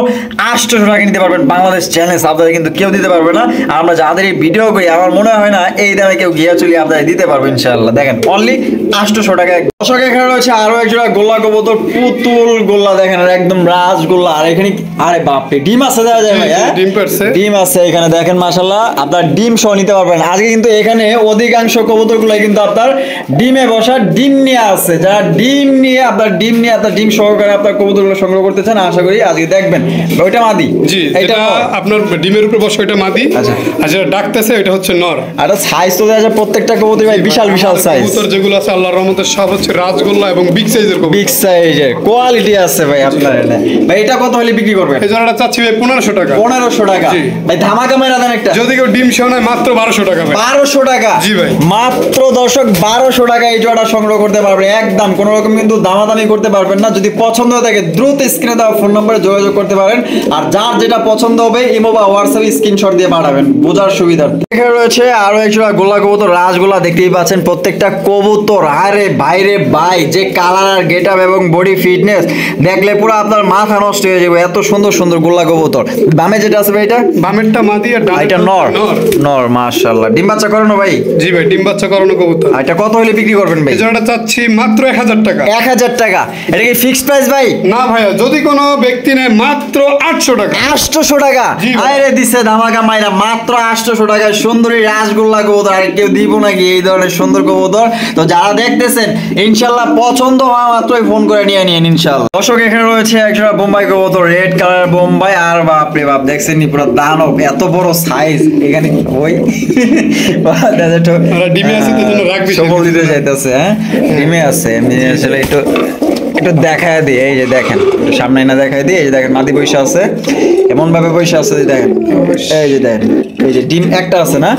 800 টাকা নিতে পারবেন। বাংলাদেশ চ্যালেঞ্জ, আপনাদের কিন্তু কেউ দিতে পারবে না। আর আমরা যাদের এই ভিডিও করি আমার মনে হয় না এই দামে কেউ গিয়ে চলে আপনাদের দিতে পারবে ইনশাআল্লাহ। দেখেন অনলি 800 টাকা। দর্শক এখানে রয়েছে আরো এক জোড়া গোল্লা কবুতর, পুতুল গোল্লা, দেখেন আর একদম রাজগোল্লা। আর এখানে আরে বাপরে ডিম আছে, দেওয়া যায় ভাই? হ্যাঁ ডিম পারছে। ডিম আছে এখানে, দেখেন মাশাআল্লাহ আপনার ডিম সহ নিতে পারবেন। আজকে কিন্তু এখানে অধিকাংশ কবুতরগুলো কিন্তু আপনার ডিমে বসা, ডিম নিয়ে আছে। যারা ডিম নিয়ে আপনার ডিম সহকারে আপনার কবুতরগুলো সংগ্রহ করতে চান, আশা করি আজকে দেখবেন। ওইটা মাদি, জি, এটা এটা আপনার ডিমের উপর বসে, এটা মাদি। আচ্ছা। আর যেটা ডাকতেছে এটা হচ্ছে নর। আর সাইজ তো দেখা যায় প্রত্যেকটা কবুতর ভাই বিশাল বিশাল সাইজ। কবুতর যেগুলো আছে আল্লাহর রহমতে সব হচ্ছে রাজগোল্লা এবং বিগ সাইজের কবুতর। বিগ সাইজের কোয়ালিটি আছে ভাই আপনার এখানে। ভাই এটা কত হলে বিক্রি করবেন? এই জোড়াটা চাচ্ছি ভাই 1500 টাকা। 1500 টাকা। জি। ভাই ধামাকা মেরা দেন একটা। যদি কেউ ডিম সহ নেয় মাত্র 1200 টাকা ভাই। 1200 টাকা। জি ভাই। মাত্র দর্শক 1200 টাকা এই জোড়া সংগ্রহ করতে পারবেন একদম, কোনো রকম কিন্তু দামাদামি করতে পারবেন না। যদি পছন্দ হয়ে থাকে দ্রুত স্ক্রিনে দেওয়া ফোন নম্বরে যোগাযোগ করতে পারেন। আর যার যেটা পছন্দ হবে ইমো বা হোয়াটসঅ্যাপে স্ক্রিনশট দিয়ে পাঠাবেন বোঝার সুবিধা। এখানে রয়েছে আরো এক জোড়া গোল্লা কবুতর, রাজগোল্লা, দেখতেই পাচ্ছেন প্রত্যেকটা কবুতর। আরে বাইরে ভাই যে কালার আর গেটআপ এবং বডি ফিটনেস দেখলে পুরো আপনার মাথা নষ্ট হয়ে যাবে, এত সুন্দর সুন্দর গোল্লা কবুতর। বামে যেটা আছে ভাই এটা বামেরটা মাদি আর এটা নর। নর মাশাআল্লাহ। ডিম বাচ্চা করানো ভাই? জি ভাই, ডিম বাচ্চা করানো কবুতর। আর এটা কত হলে বিক্রি করবেন ভাই? এই জোড়াটা চাচ্ছি মাত্র 1000 টাকা। 1000 টাকা। এটা কি ফিক্সড প্রাইস ভাই? না ভাইয়া, যদি কোনো ব্যক্তি নেয় মাত্র 800 টাকা। 800 টাকা। জি ভাই। আরে দিছে ধামাকা মাইরা মাত্র 800 টাকায় সুন্দরী রাজগোল্লা কবুতর। আর কেউ দিব নাকি এই ধরনের সুন্দর কবুতর? তো যারা দেখতেছেন ইনশাআল্লাহ পছন্দ হওয়া মাত্রই ফোন করে নিয়ে নিন ইনশাআল্লাহ। দর্শক এখানে রয়েছে একটা বোম্বাই কবুতর, রেড কালার বোম্বাই। আর বাপ রে বাপ, দেখছেন নি পুরো দানব, এত বড় সাইজ। এখানে ওই ডিমে আছে তো জন্য রাখবি। সবল দিতে চাইতেছে। হ্যাঁ ডিমে আছে। আমি আসলে একটু দেখায় দিই। এই যে দেখেন, সামনে না দেখায় দিই। এই যে দেখেন মাদি পয়সা আছে, এমন ভাবে পয়সা আছে যে দেখেন। এই যে দেখেন, এই যে ডিম একটা আছে না,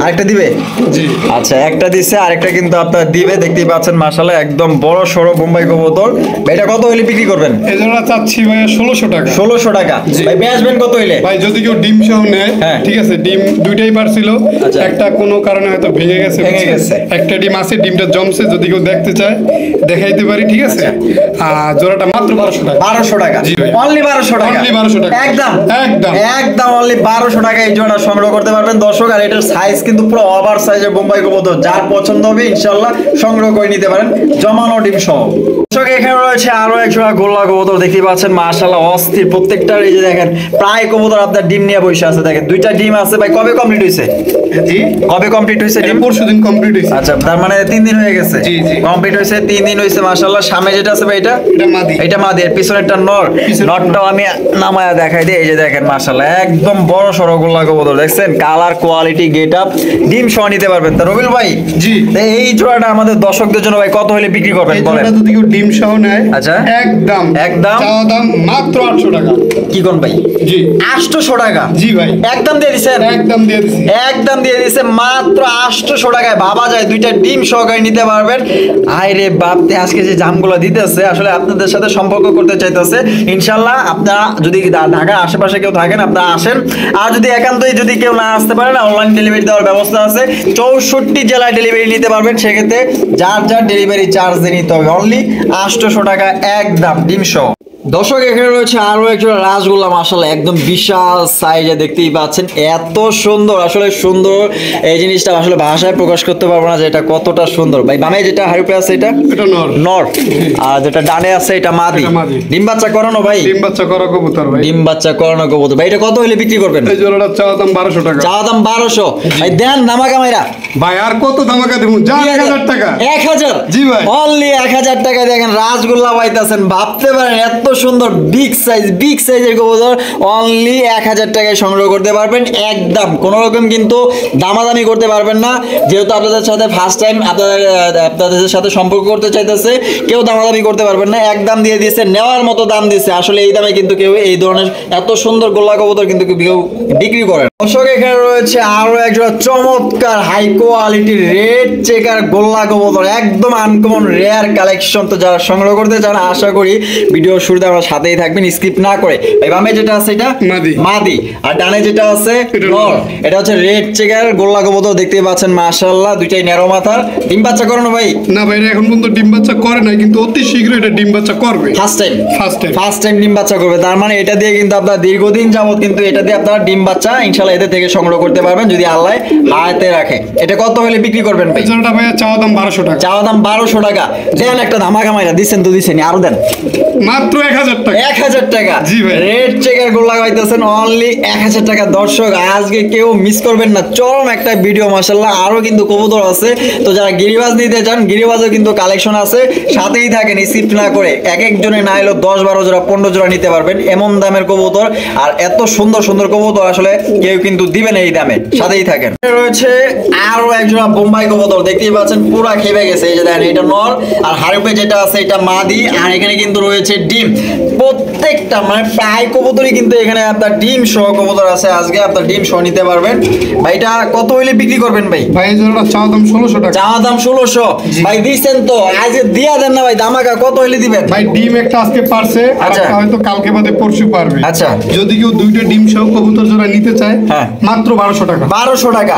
আরেকটা দিবে? জি। আচ্ছা একটা দিছে, আরেকটা কিন্তু আপনার দিবে। দেখতেই পাচ্ছেন মাশাআল্লাহ একদম বড় সড়ো বোম্বাই কবুতর। এটা কত হইলে বিক্রি করবেন? এই জোড়া চাচ্ছি ভাইয়া 1600 টাকা। 1600 টাকা। ভাই বেচবেন কত হইলে? ভাই যদি কেউ ডিম সহ নেয়, হ্যাঁ। ঠিক আছে, ডিম দুইটাই পারছিল, আচ্ছা। একটা কোনো কারণে হয়তো ভেঙে গেছে। একটা ডিম আছে, ডিমটা জমছে, যদি কেউ দেখতে চায় দেখাইতে পারি, ঠিক আছে। আর জোড়াটা মাত্র 1200 টাকা। 1200 টাকা। জি ভাই। অনলি 1200 টাকা। Only 1200 টাকা। একদম একদম। একদম অনলি 1200 টাকা এই জোড়া সংগ্রহ করতে পারবেন দর্শক। আর এটার সাইজ কিন্তু পুরো ওভার সাইজের বোম্বাই কবুতর। যার পছন্দ হবে ইনশাআল্লাহ সংগ্রহ করে নিতে পারেন জমানো ডিম সহ। দর্শক এখানে রয়েছে আরো এক জোড়া গোল্লা কবুতর, দেখতেই পাচ্ছেন মাশাআল্লাহ অস্থির প্রত্যেকটার। এই যে দেখেন প্রায় কবুতর আপনার ডিম নিয়ে বসে আছে। দেখেন দুইটা ডিম আছে ভাই। কবে কমপ্লিট হইছে? জি। কবে কমপ্লিট হইছে ডিম? পরশুদিন কমপ্লিট হইছে। আচ্ছা তার মানে 3 দিন হয়ে গেছে। জি, জি। কমপ্লিট হইছে 3 দিন হইছে মাশাআল্লাহ। সামনে যেটা আছে ভাই এটা মাদি। এটা মাদি, এর পিছনেরটা নর। নরটাও আমি নামায়া দেখাই দিই। এই যে দেখেন মাশাআল্লাহ একদম বড় সড়ো গোল্লা কবুতর, দেখছেন কালার কোয়ালিটি গেটআপ, ডিম সহ নিতে পারবেন। তা রবিল ভাই জি। এই জোড়াটা আমাদের দর্শকদের জন্য ভাই কত হলে বিক্রি করবেন এই বলেন? জোড়াটা যদি কেউ ডিম সহ নেয়, আচ্ছা। একদম চাওয়া দাম মাত্র 800 টাকা। কি কোন ভাই? জি। 800 টাকা। জি ভাই। একদম দিয়ে দিছেন? একদম দিয়ে দিছি। একদম দিয়ে দিছে মাত্র 800 টাকায়। ভাবা যায় দুইটা ডিম সহকারে নিতে পারবেন। আরে বাপতে আজকে যে জামগুলো দিতেছে আসলে আপনাদের সাথে সম্পর্ক করতে চাইতেছে। ইনশাআল্লাহ আপনারা যদি ঢাকার আশেপাশে কেউ থাকেন আপনারা আসেন। আর যদি একান্তই যদি কেউ না আসতে পারেন অনলাইন ডেলিভারি দেওয়ার ব্যবস্থা আছে। 64 জেলায় ডেলিভারি নিতে পারবেন। সেক্ষেত্রে যার ডেলিভারি চার্জ দিয়ে নিতে হবে। অনলি 800 টাকা একদম ডিম সহ। দর্শক এখানে রয়েছে আরো একটা রাসগোল্লা, মাশাআল্লাহ একদম বিশাল সাইজে, দেখতেই পাচ্ছেন এত সুন্দর। আসলে সুন্দর এই জিনিসটা আসলে ভাষায় প্রকাশ করতে পারবো না যে এটা কতটা সুন্দর। ভাই বামে যেটা হাড়িপে আছে এটা নর। নর। আর যেটা ডানে আছে এটা মাদি। ডিম বাচ্চা করানো ভাই? ডিম বাচ্চা করা কবুতর ভাই। ডিম বাচ্চা করানো কবুতর। ভাই এটা কত হলে বিক্রি করবেন? এই জোড়াটা চাওয়া দাম 1200 টাকা। চাওয়া দাম 1200। ভাই দেন ধামাকা মাইরা। ভাই আর কত ধামাকা দেবো? যা 1000 টাকা। 1000? জি ভাই। অনলি 1000 টাকা দেখেন রাসগোল্লা পাইতাছেন। ভাবতে পারেন এত সুন্দর বিগ সাইজের কবুতর অনলি 1000 টাকায় সংগ্রহ করতে পারবেন একদম। কোনো রকম কিন্তু দামাদামি করতে পারবেন না। যেহেতু আপনাদের সাথে ফার্স্ট টাইম আপনাদের সাথে সম্পর্ক করতে চাইতেছে, কেউ দামাদামি করতে পারবেন না। একদম দিয়ে দিয়েছে, নেওয়ার মতো দাম দিচ্ছে। আসলে এই দামে কিন্তু কেউ এই ধরনের এত সুন্দর গোল্লা কবুতর কিন্তু কেউ বিক্রি করে না। দর্শক এখানে রয়েছে আরো একজোড়া চমৎকার হাই কোয়ালিটি রেড চেকার গোল্লা কবুতর, একদম আনকমন রেয়ার কালেকশন। তো যারা সংগ্রহ করতে চান আশা করি ভিডিও শুরুতে আমার সাথেই থাকবেন স্কিপ না করে। ভাই বামে যেটা আছে এটা মাদি, আর ডানে যেটা আছে নর, এটা হচ্ছে রেড চেকার গোল্লা কবুতর। দেখতেই পাচ্ছেন মাশাআল্লাহ, দুইটাই ন্যারো মাথার। ডিম বাচ্চা করানো ভাই? না ভাই, এখন পর্যন্ত ডিম বাচ্চা করে নাই, কিন্তু অতি শীঘ্রই এটা ডিম বাচ্চা করবে। ফার্স্ট টাইম ডিম বাচ্চা করবে। তার মানে এটা দিয়ে কিন্তু আপনারা দীর্ঘদিন যাবত কিন্তু এটা দিয়ে আপনারা ডিম বাচ্চা ইনশাআল্লাহ এদের থেকে সংগ্রহ করতে পারবেন যদি আল্লাহ হাতে রাখে। এটা কত হলে বিক্রি করবেন ভাই? এটা ভাই চাওয়া দাম 1200 টাকা। চাওয়া দাম 1200 টাকা। দেন একটা ধামাকা মাইরা দিবেন তো দিছেন, আরো দেন মাত্র 1000 টাকা। 1000 টাকা। জি ভাই, রেড চেকার গোল্লা গাইতেছেন অনলি 1000 টাকা। দর্শক আজকে কেউ মিস করবেন না, চরম একটা ভিডিও মাশাআল্লাহ। আরো কিন্তু কবুতর আছে, তো যারা গিরিবাজ নিতে চান গিরিবাজও কিন্তু কালেকশন আছে, সাথেই থাকেন স্কিপ না করে। এক একজনে না এলো 10-12 জোড়া 15 জোড়া নিতে পারবেন, এমন দামের কবুতর আর এত সুন্দর সুন্দর কবুতর আসলে কেউ কিন্তু দিবেন এই দামে, সাথেই থাকেন। রয়েছে আরো একজোড়া বোম্বাই কবুতর, দেখতেই পাচ্ছেন পুরা খেপে গেছে। এই যে দেখেন এটা নর, আর হারুপে যেটা আছে এটা মাদি, আর এখানে কিন্তু রয়েছে ডিম। প্রত্যেকটা মানে প্রায় কবুতরই কিন্তু এখানে আপনার ডিম সহ কবুতর আছে। আজকে আপনার ডিম সহ নিতে পারবেন। ভাই এটা কত হইলে বিক্রি করবেন ভাই? ভাই এই জোড়াটা চাওয়া দাম 1600 টাকা। চাওয়া দাম 1600। ভাই দিছেন তো, আজকে দিয়া দেন না ভাই ধামাকা। কত হইলে দিবেন ভাই? ডিম একটা আজকে পারছে, আর একটা হয়তো কালকে বাদে পরশু পারবে। আচ্ছা, যদি কেউ দুইটা ডিম সহ কবুতর জোড়া নিতে চায় মাত্র 1200 টাকা। 1200 টাকা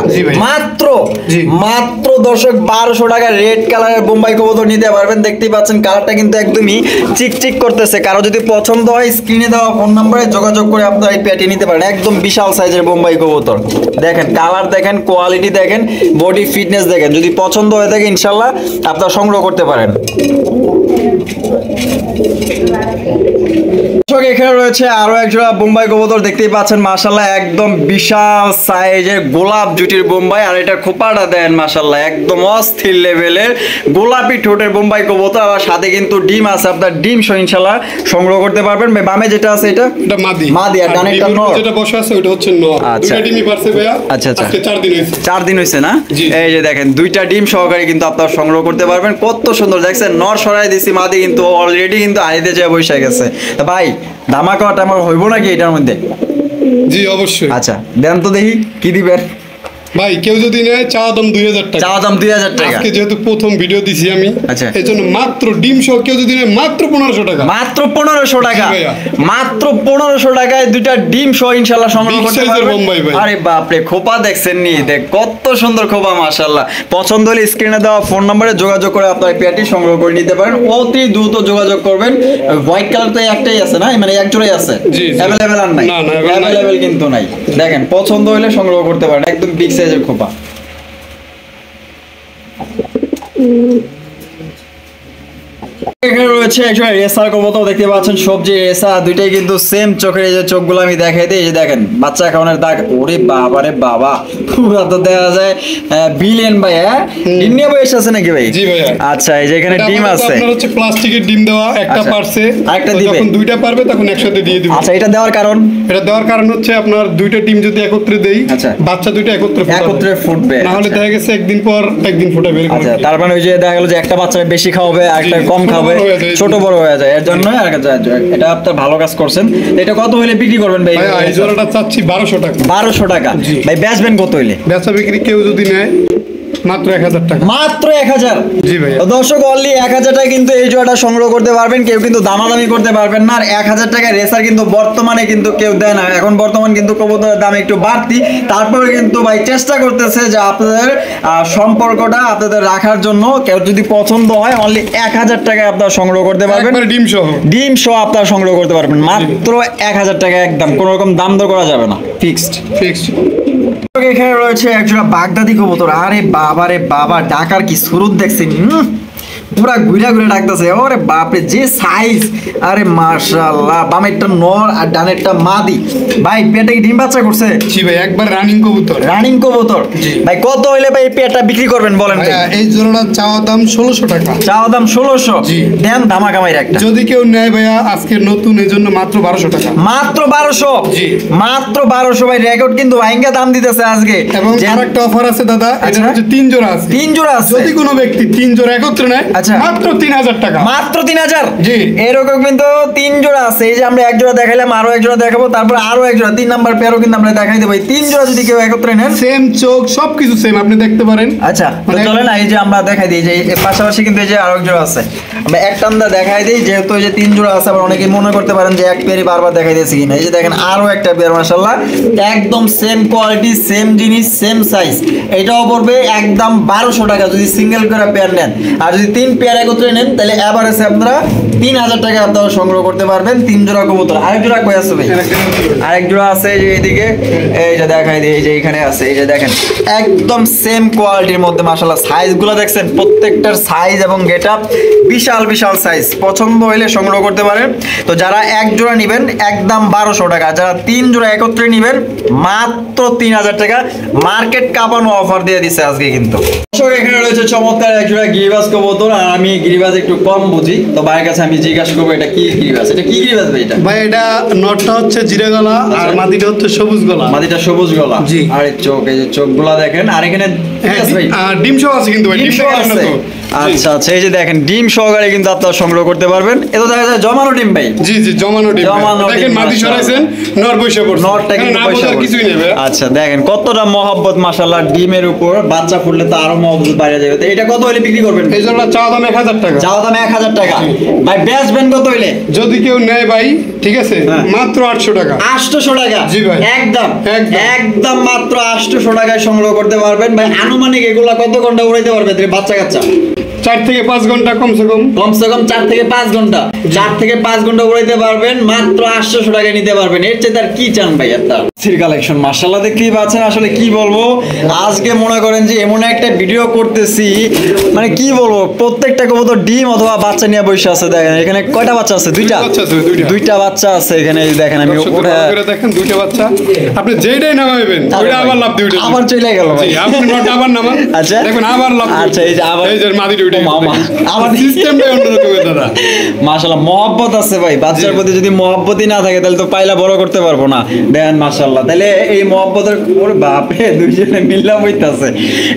মাত্র দর্শক, 1200 টাকা রেড কালারের বোম্বাই কবুতর নিতে পারবেন। দেখতেই পাচ্ছেন কালারটা কিন্তু একদমই চিকচিক করতেছে। কারো যদি পছন্দ হয় স্ক্রিনে দেওয়া ফোন নম্বরে যোগাযোগ করে আপনারা এই পেটি নিতে পারেন। একদম বিশাল সাইজের বোম্বাই কবুতর, দেখেন কালার দেখেন, কোয়ালিটি দেখেন, বডি ফিটনেস দেখেন। যদি পছন্দ হয়ে থাকে ইনশাল্লাহ আপনারা সংগ্রহ করতে পারেন। এখানে রয়েছে আরো একজোড়া বোম্বাই কবুতর, দেখতেই পাচ্ছেন মাশাআল্লাহ, একদম বিশাল সাইজের গোলাপ জুটির বোম্বাই। আর এটা খোপাটা দেন মাশাআল্লাহ, একদম অস্থির লেভেলের গোলাপি ঠোঁটের বোম্বাই কবুতর। আর সাথে কিন্তু ডিম আছে, আপনার ডিম সহ ইনশাআল্লাহ সংগ্রহ করতে পারবেন। বামে যেটা আছে এটা মাদি, আর ডানেরটা নর। যেটা বসে আছে ওটা হচ্ছে নর। দুইটা ডিমই পারছে ভাইয়া। আচ্ছা আজকে 4 দিন হইছে। 4 দিন হইছে না? এই যে দেখেন দুইটা ডিম সহকারে কিন্তু আপনারা সংগ্রহ করতে পারবেন। কত সুন্দর দেখছেন, নর সরাই দিছি, মাদি কিন্তু অলরেডি কিন্তু আইতে যায় বসে গেছে। ভাই ধামাকা টামাকা হইব নাকি এটার মধ্যে? জি অবশ্যই। আচ্ছা দেন তো দেখি কি দিবেন ভাই। কেউ যদি নেয় চাওয়া দাম 2000 টাকা। চাওয়া দাম 2000 টাকা। আজকে যেহেতু প্রথম ভিডিও দিছি আমি, আচ্ছা, এজন্য মাত্র ডিম সহ কেউ যদি নেয় মাত্র 1500 টাকা। মাত্র 1500 টাকা। মাত্র 1500 টাকায় দুইটা ডিম সহ ইনশাআল্লাহ সংগ্রহ করতে পারবেন। আরে বাপ রে, খোপা দেখছেন নি? দেখ কত সুন্দর খোপা মাশাআল্লাহ। পছন্দ হলে স্ক্রিনে দেওয়া ফোন নম্বরে যোগাযোগ করে আপনারা পেয়ারটি সংগ্রহ করে নিতে পারেন। অতি দ্রুত যোগাযোগ করবেন। হোয়াইট কালার তো একটাই আছে না, মানে এক জোড়াই আছে, अवेलेबल আর নাই? अवेलेबल কিন্তু নাই। দেখেন পছন্দ হলে সংগ্রহ করতে পারেন, একদম বিগ সাইজের খোপা। এখানে রয়েছে একটা রেসার কবুতর, দেখতে পাচ্ছেন সবজি রেসা, দুইটাই কিন্তু সেম চোখের। এই যে চোখগুলো আমি দেখাই দিই, এই যে দেখেন বাচ্চা খাওয়ানোর দাগ। ওরে বাবা রে বাবা, পুরো তো দেখা যায় বিলিয়ন ভাই। ডিম নিয়ে বসে আছে নাকি ভাই? জি ভাই। আচ্ছা, এই যে এখানে ডিম আছে, আপনার হচ্ছে প্লাস্টিকের ডিম দেওয়া, একটা পারছে, আরেকটা দিবে। যখন দুইটা পারবে তখন একসাথে দিয়ে দিবেন। আচ্ছা, এটা দেওয়ার কারণ? এটা দেওয়ার কারণ হচ্ছে আপনার দুইটা ডিম যদি একত্রে দেই, বাচ্চা দুইটা একত্রে ফুটবে, না হলে দেখা গেছে একদিন পর একদিন ফুটাবে। আচ্ছা, তার মানে ওই যে দেখা গেল যে একটা বাচ্চা বেশি খাওয়াবে আর একটা কম খাবে, ছোট বড় হয়ে যায়, এর জন্য এটা আপনার ভালো কাজ করছেন। এটা কত হইলে বিক্রি করবেন ভাই? এই জোড়াটা চাচ্ছি 1200 টাকা। 1200 টাকা। ভাই বেচবেন কত হইলে? বেচা বিক্রি কেউ যদি নেয় মাত্র 1000 টাকা। মাত্র 1000? জি ভাই। দর্শক অনলি 1000 টাকা কিন্তু এই জোড়াটা সংগ্রহ করতে পারবেন। কেউ কিন্তু দামাদামি করতে পারবেন না। আর 1000 টাকা রেসার কিন্তু বর্তমানে কিন্তু কেউ দেয় না। এখন বর্তমান কিন্তু কবুতরের দাম একটু বাড়তি, তারপরে কিন্তু ভাই চেষ্টা করতেছে যে আপনাদের সম্পর্কটা আপনাদের রাখার জন্য। কেউ যদি পছন্দ হয় অনলি 1000 টাকায় আপনারা সংগ্রহ করতে পারবেন। ডিম সহ আপনারা সংগ্রহ করতে পারবেন মাত্র 1000 টাকা, একদম কোনো রকম দাম দর করা যাবে না, ফিক্সড। এখানে রয়েছে একজোড়া বাগদাদি কবুতর। আরে বাবা রে বাবা, ডাকার কি সুরুত দেখছেন? পুরা ঘুরে ঘুরে ডাকতেছে। ওরে বাপরে যে সাইজ! আরে মাশাআল্লাহ, বামেরটা নর আর ডানেরটা মাদি। ভাই পেটে ডিম বাচ্চা করছে? জি ভাই, একবার রানিং কবুতর। রানিং কবুতর। ভাই কত হইলে ভাই এই পেটটা বিক্রি করবেন বলেন? এই জোড়াটা চাওয়া দাম 1600 টাকা। চাওয়া দাম 1600? জি। দেন ধামাকা মাইরা একটা। যদি কেউ নেয় ভাইয়া আজকে নতুন, এর জন্য মাত্র 1200 টাকা। মাত্র 1200? জি মাত্র 1200। ভাই রেকর্ড কিন্তু ভাইঙ্গা দাম দিতেছে আজকে। এবং আরেকটা অফার আছে দাদা, এটা হচ্ছে 3 জোড়া আছে। 3 জোড়া আছে? যদি কোনো ব্যক্তি 3 জোড়া একত্রে নেয় আচ্ছা মাত্র 3000 টাকা, মাত্র 3000। জি এরকম কিন্তু 3 জোড়া আছে। এই যে আমরা এক জোড়া দেখাইলাম, আরো এক জোড়া দেখাবো, তারপর আরো এক জোড়া 3 নাম্বার পেয়ারও কিন্তু আমরা দেখাই দেব। 3 জোড়া যদি কেউ একত্রে নেন, সেম চোখ সবকিছু সেম, আপনি দেখতে পারেন। আচ্ছা তো চলেন এই যে আমরা দেখাই দিই যে এর পাশাপাশি কিন্তু এই যে আরো এক জোড়া আছে, আমরা এক টান্দা দেখাই দিই, যেহেতু এই যে 3 জোড়া আছে। আবার অনেকে মনে করতে পারেন যে এক পেয়ারই বারবার দেখাই দিয়েছি কিনা। এই যে দেখেন আরো একটা পেয়ার, মাশাআল্লাহ একদম সেম কোয়ালিটি, সেম জিনিস, সেম সাইজ। এটাও পড়বে একদম 1200 টাকা যদি সিঙ্গেল করে পেয়ার নেন। আর যদি 3 পেয়ার একত্রে নেন তাহলে এভারেজে আপনারা 3000 টাকা আপনারা সংগ্রহ করতে পারবেন 3 জোড়া কবুতর। আরেক জোড়া কই আছে ভাই? আরেক জোড়া আছে এই যে এইদিকে, এই যে দেখাই দিই, এই যে এখানে আছে। এই যে দেখেন একদম সেম কোয়ালিটির মধ্যে, মাশাআল্লাহ সাইজগুলো দেখছেন, প্রত্যেকটার সাইজ এবং গেটআপ বিশাল বিশাল সাইজ। পছন্দ হইলে সংগ্রহ করতে পারেন। তো যারা এক জোড়া নেবেন একদম 1200 টাকা, যারা 3 জোড়া একত্রে নেবেন মাত্র 3000 টাকা। মার্কেট কাঁপানো অফার দিয়ে দিচ্ছে আজকে কিন্তু। এখানে রয়েছে চমৎকার এক জোড়া গিরিবাজ কবুতর। আর আমি গিরিবাজ একটু কম বুঝি, তো ভাইয়ের কাছে আমি জিজ্ঞাসা করবো এটা কি গিরিবাজ, এটা কি গিরিবাজ ভাই? এটা ভাই এটা নটটা হচ্ছে জিরে গলা আর মাদিটা হচ্ছে সবুজ গলা। মাদিটা সবুজ গলা, জি। আর এই চোখ, এই যে চোখগুলা দেখেন। আর এখানে ডিম সহ আছে কিন্তু ভাই, ডিম ডিম সহ সহ আছে। আছে। আচ্ছা আচ্ছা, এই যে দেখেন ডিম সহকারে কিন্তু আপনারা সংগ্রহ করতে পারবেন। এটা দেখা যায় জমানো ডিম ভাই। জি জি জমানো ডিম। জমানো দেখেন ডিম, মাদি মাশাআল্লাহ। সরাইছেন, নর বৈশা পড়ছে। নরটা কিন্তু না পয়সা বোঝার কিছুই নেবে। আচ্ছা দেখেন কতটা মহব্বত, মাশাআল্লাহ। ডিমের উপর বাচ্চা ফুটলে তো আরো মহব্বত বাইরে যাবে। তো এটা কত হইলে বিক্রি করবেন? এই জন্য চাওয়া দাম 1000 টাকা। যাওয়া দাম 1000 টাকা। ভাই বেচবেন কত হইলে? যদি কেউ নেয় ভাই, ঠিক আছে, হ্যাঁ। মাত্র 800 টাকা। 800 টাকা। জি ভাই। একদম একদম। একদম মাত্র 800 টাকায় সংগ্রহ করতে পারবেন ভাই। আনুমানিক এগুলা কত ঘন্টা উড়াইতে পারবে বাচ্চা কাচ্চা? 4 থেকে 5 ঘন্টা কমসে কম। কমসে কম 4 থেকে 5 ঘন্টা। 4 থেকে 5 ঘন্টা উড়াইতে পারবেন, মাত্র 800 টাকায় নিতে পারবেন। এর চেয়ে তার কি চান ভাই? একটা সির কালেকশন মাশাআল্লাহ দেখতেই পাচ্ছেন। আসলে কি বলবো, আজকে মনে করেন যে এমন একটা ভিডিও করতেছি, মানে কি বলবো, প্রত্যেকটা কবুতর ডিম অথবা বাচ্চা নিয়ে বসে আছে। দেখেন এখানে কয়টা বাচ্চা আছে? দুইটা বাচ্চা আছে, দুইটা। দুইটা বাচ্চা আছে এখানে। এই দেখেন আমি দর্শক ওটা ভালো করে দেখেন, দুইটা বাচ্চা। আপনি যেইটাই নামাবেন ওইটা আবার লাভ দিবে। আবার চলে গেল ভাই। জি, আপনি নট আবার নামান। আচ্ছা দেখুন আবার লাভ দিবে। আচ্ছা এই যে আবার এই যে মাদিটা উঠে গেছে। আবার সিস্টেমটাই অন্যরকম দাদা। মাশাআল্লাহ মহব্বত আছে ভাই। বাচ্চার প্রতি যদি মহব্বতই না থাকে তাহলে তো পাইলা বড় করতে পারবো না। দেখেন মাশাআল্লাহ, তাহলে এই মহব্বতের ওরে বাপরে দুইজনে মিল্লা হইতাছে।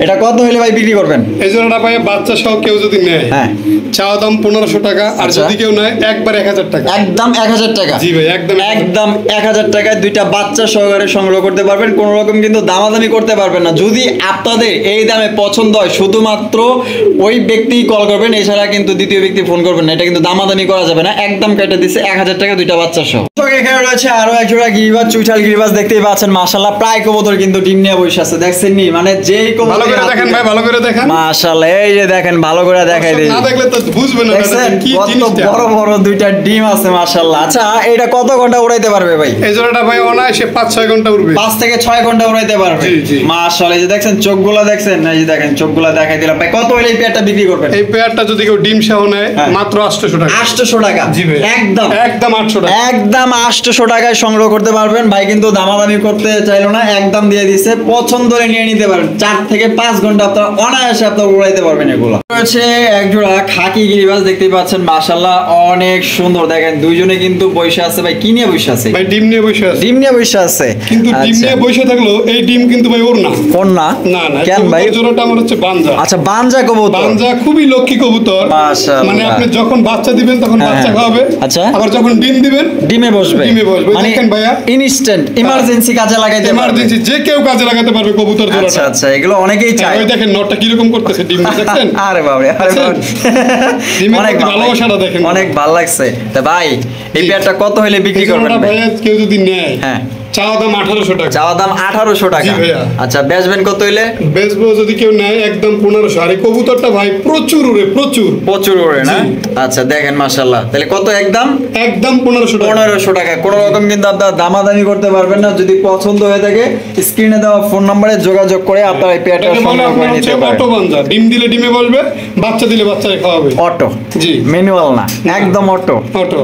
এটা কত হইলে ভাই বিক্রি করবেন? এই জোড়াটা ভাই বাচ্চা সহ কেউ যদি নেয়, হ্যাঁ, চাওয়া দাম 1500 টাকা। আর আচ্ছা। যদি কেউ নেয় একবার 1000 টাকা। একদম 1000 টাকা। জি ভাই, একদম একদম 1000 টাকায় দুইটা বাচ্চা সহকারে সংগ্রহ করতে পারবেন। কোনো রকম কিন্তু দামাদামি করতে পারবেন না। যদি আপনাদের এই দামে পছন্দ হয় শুধুমাত্র ওই ব্যক্তিই কল করবেন, এছাড়া কিন্তু দ্বিতীয় ব্যক্তি ফোন করবেন না। এটা কিন্তু দামাদামি করা যাবে না। একদম কেটে দিচ্ছে 1000 টাকা দুইটা বাচ্চা সহ। এখানে রয়েছে আরো এক জোড়া গিরিবাজ, চুইঠাল গিরিবাজ দেখতেই পাচ্ছেন। মাশাআল্লাহ প্রায় কবুতর কিন্তু ডিম নিয়ে বসে আছে, দেখছেন নি? মানে যেই ভালো কবুতর করে দেখেন ভাই, ভালো করে দেখেন। মাশাআল্লাহ এই যে দেখেন, ভালো করে দেখাই দেই। না দেখলে তো বুঝবেন না দেখছেন কি কত জিনিসটা। বড় বড় দুইটা ডিম আছে মাশাআল্লাহ। আচ্ছা এটা কত ঘন্টা উড়াইতে পারবে ভাই? এই জোড়াটা ভাই অনায়াসে 5-6 ঘন্টা উড়বে। 5 থেকে 6 ঘন্টা উড়াইতে পারবে। জি, জি। মাশাআল্লাহ এই যে দেখছেন চোখগুলা দেখছেন, এই যে দেখেন চোখগুলা দেখাই দিলাম ভাই। কত হইলে এই পেয়ারটা বিক্রি করবেন? এই পেয়ারটা যদি কেউ ডিম সহ নেয় হ্যাঁ। মাত্র 800 টাকা। 800 টাকা। জি ভাই। একদম একদম 800 টাকা। একদম 800 টাকায় সংগ্রহ করতে পারবেন ভাই। কিন্তু দামাদামি করতে চাইলো না, একদম দিয়ে দিচ্ছে। পছন্দ হলে নিয়ে নিতে পারেন। 4 থেকে 5 ঘন্টা আপনারা অনায়াসে আপনারা উড়াইতে পারবেন এগুলো। রয়েছে এক জোড়া খাকি গিরিবাজ দেখতেই পাচ্ছেন, মাশাআল্লাহ অনেক সুন্দর। দেখেন দুইজনে কিন্তু বসে আছে ভাই। কি নিয়ে বসে আছে? ভাই ডিম নিয়ে বসে আছে। ডিম নিয়ে বসে আছে। কিন্তু ডিম আচ্ছা। নিয়ে বসে থাকলো এই ডিম কিন্তু ভাই ওর না। কোন না? না না, কেন ভাই? এই জোড়াটা আমার হচ্ছে বানজা। আচ্ছা বানজা কবুতর। বানজা খুবই লক্ষ্মী কবুতর। মাশাআল্লাহ। মানে আপনি যখন বাচ্চা দিবেন তখন হ্যাঁ, বাচ্চা খাওয়াবে। আচ্ছা। আবার যখন ডিম দিবেন ডিমে বসবে। ডিমে বসবে। মানে দেখেন ভাইয়া, ইনস্ট্যান্ট ইমার্জেন্সি কাজে লাগাইতে পারবে। এমার্জেন্সি যে কেউ কাজে লাগাতে পারবে কবুতর আচ্ছা জোড়াটা। আচ্ছা, এগুলো অনেকেই হ্যাঁ, চায়। ওই দেখেন নটটা কিরকম করতেছে ডিম দিয়ে, দেখছেন? আরে বাবারে, আরে দেখছেন? বাবারে। ডিমের অনেক প্রতি ভালো ভালোবাসাটা দেখেন। অনেক ভালো লাগছে। তা ভাই এই জি। পেয়ারটা কত হইলে বিক্রি এই করবেন জোড়াটা ভাই? ভাইয়া কেউ যদি নেয়, হ্যাঁ, চাওয়া দাম 1800 টাকা। চাওয়া দাম 1800 টাকা। জি ভাইয়া। আচ্ছা বেচবেন কত হইলে? বেচবো যদি কেউ নেয় একদম 1500। আর এই কবুতরটা ভাই প্রচুর উড়ে, প্রচুর। প্রচুর ওরে না? জি। আচ্ছা দেখেন মাশাআল্লাহ, তাহলে কত? একদম একদম 1500 টাকা। 1500 টাকা। কোনো রকম কিন্তু আপনারা দামাদামি করতে পারবেন না। যদি পছন্দ হয়ে থাকে স্ক্রিনে দেওয়া ফোন নম্বরে যোগাযোগ করে আপনারা এই পেয়ারটা এটাকে বলে সংগ্রহ আপনার করে হচ্ছে নিতে পারেন। অটো বানজা। ডিম দিলে ডিমে বসবে, বাচ্চা দিলে বাচ্চারে খাওয়াবে। অটো, জি। ম্যানুয়াল না, একদম অটো। অটো।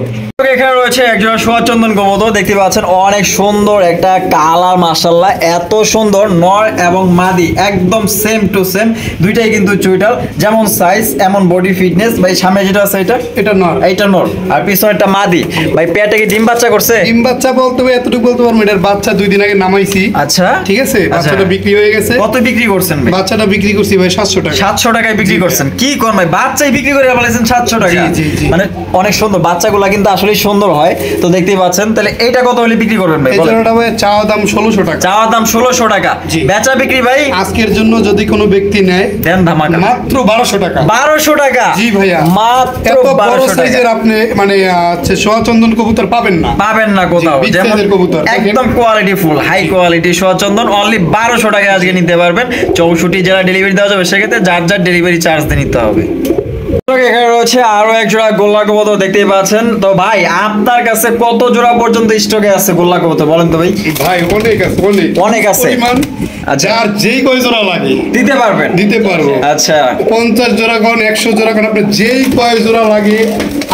এখানে রয়েছে একজন সোয়াচন্দন কবুতর দেখতে পাচ্ছেন, অনেক সুন্দর কবুতর একটা কালার মাশাআল্লাহ এত সুন্দর, নর এবং মাদি একদম সেম টু সেম, দুইটাই কিন্তু চুইটাল, যেমন সাইজ এমন বডি ফিটনেস। ভাই সামনে যেটা আছে এটা নর, এইটা নর, আর পিছনে একটা মাদি। ভাই পেটে কি ডিম বাচ্চা করছে? ডিম বাচ্চা বলতে হবে এতটুকু বলতে পারবো, এটার বাচ্চা 2 দিন আগে নামাইছি। আচ্ছা ঠিক আছে, বাচ্চাটা বিক্রি হয়ে গেছে। কত বিক্রি করছেন ভাই? বাচ্চাটা বিক্রি করছি ভাই 700 টাকা। 700 টাকায় বিক্রি করছেন? কি কোন ভাই, বাচ্চাই বিক্রি করে বলেছেন 700 টাকা? জি। মানে অনেক সুন্দর, বাচ্চাগুলো কিন্তু আসলে সুন্দর হয়, তো দেখতেই পাচ্ছেন। তাহলে এইটা কত হলে বিক্রি করবেন ভাই? এই জোড়াটা ভাই চাওয়া দাম 1600 টাকা। চাওয়া দাম 1600 টাকা, বেচা বিক্রি ভাই আজকের জন্য যদি কোনো ব্যক্তি নেয় দেন ধামাকা মাত্র 1200 টাকা। 1200 টাকা? জি ভাইয়া, মাত্র এত বড় 1200 টাকা। সাইজের আপনি মানে সোয়াচন্দন কবুতর পাবেন না, পাবেন না কোথাও, জি, big যেমন size এর কবুতর। একদম কোয়ালিটি ফুল হাই কোয়ালিটি সোয়াচন্দন অনলি 1200 টাকায় আজকে নিতে পারবেন। 64 জেলা ডেলিভারি দেওয়া যাবে, সেক্ষেত্রে যার যার ডেলিভারি চার্জ দিয়ে নিতে হবে। এখানে রয়েছে আরো এক জোড়া গোল্লা কবুতর দেখতেই পাচ্ছেন। তো ভাই আপনার কাছে কত জোড়া পর্যন্ত স্টকে আছে গোল্লা কবুতর বলেন তো ভাই? ভাই অনেক আছে, অনেক আছে। পরিমাণ আচ্ছা। যার যেই কয় জোড়া লাগে দিতে পারবেন? দিতে পারবো। আচ্ছা 50 জোড়া কোন 100 জোড়া কোন, আপনি যেই কয় জোড়া লাগে।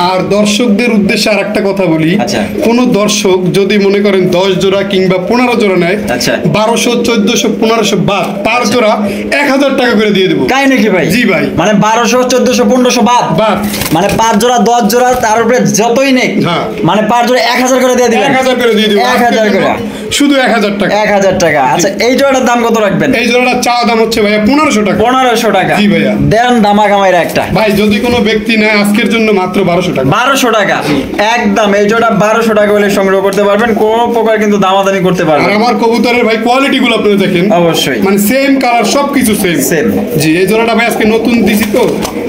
আর দর্শকদের উদ্দেশ্যে আর একটা কথা বলি, আচ্ছা। কোন দর্শক যদি মনে করেন 10 জোড়া কিংবা 15 জোড়া নেয়, আচ্ছা। 1200 1400 1500 বাদ পার জোড়া 1000 টাকা করে দিয়ে দেবো। তাই নাকি ভাই? জি ভাই। মানে 1200 1400 1500 বাদ বাদ মানে 5 জোড়া 10 জোড়া তার উপরে যতই নেক, হ্যাঁ। মানে 5 জোড়া 1000 করে দিয়ে দিবেন? 1000 করে দিয়ে দেবো। 1000 করে, শুধু 1000 টাকা। 1000 টাকা। আচ্ছা এই জোড়াটার দাম কত রাখবেন? এই জোড়াটা চাওয়া দাম হচ্ছে ভাইয়া 1500 টাকা। 1500 টাকা? জি ভাইয়া। দেন ধামাকামাইরা একটা। ভাই যদি কোনো ব্যক্তি নেয় আজকের জন্য মাত্র 1200 টাকা। 1200 টাকা একদম, এই জোড়া 1200 টাকা হলে সংগ্রহ করতে পারবেন, কোনো প্রকার কিন্তু দামাদামি করতে আর পারবেন। আমার কবুতরের ভাই কোয়ালিটি গুলো আপনারা দেখেন, অবশ্যই মানে সেম কালার সবকিছু সেম। Same। জি এই জোড়াটা ভাই আজকে নতুন দিছি তো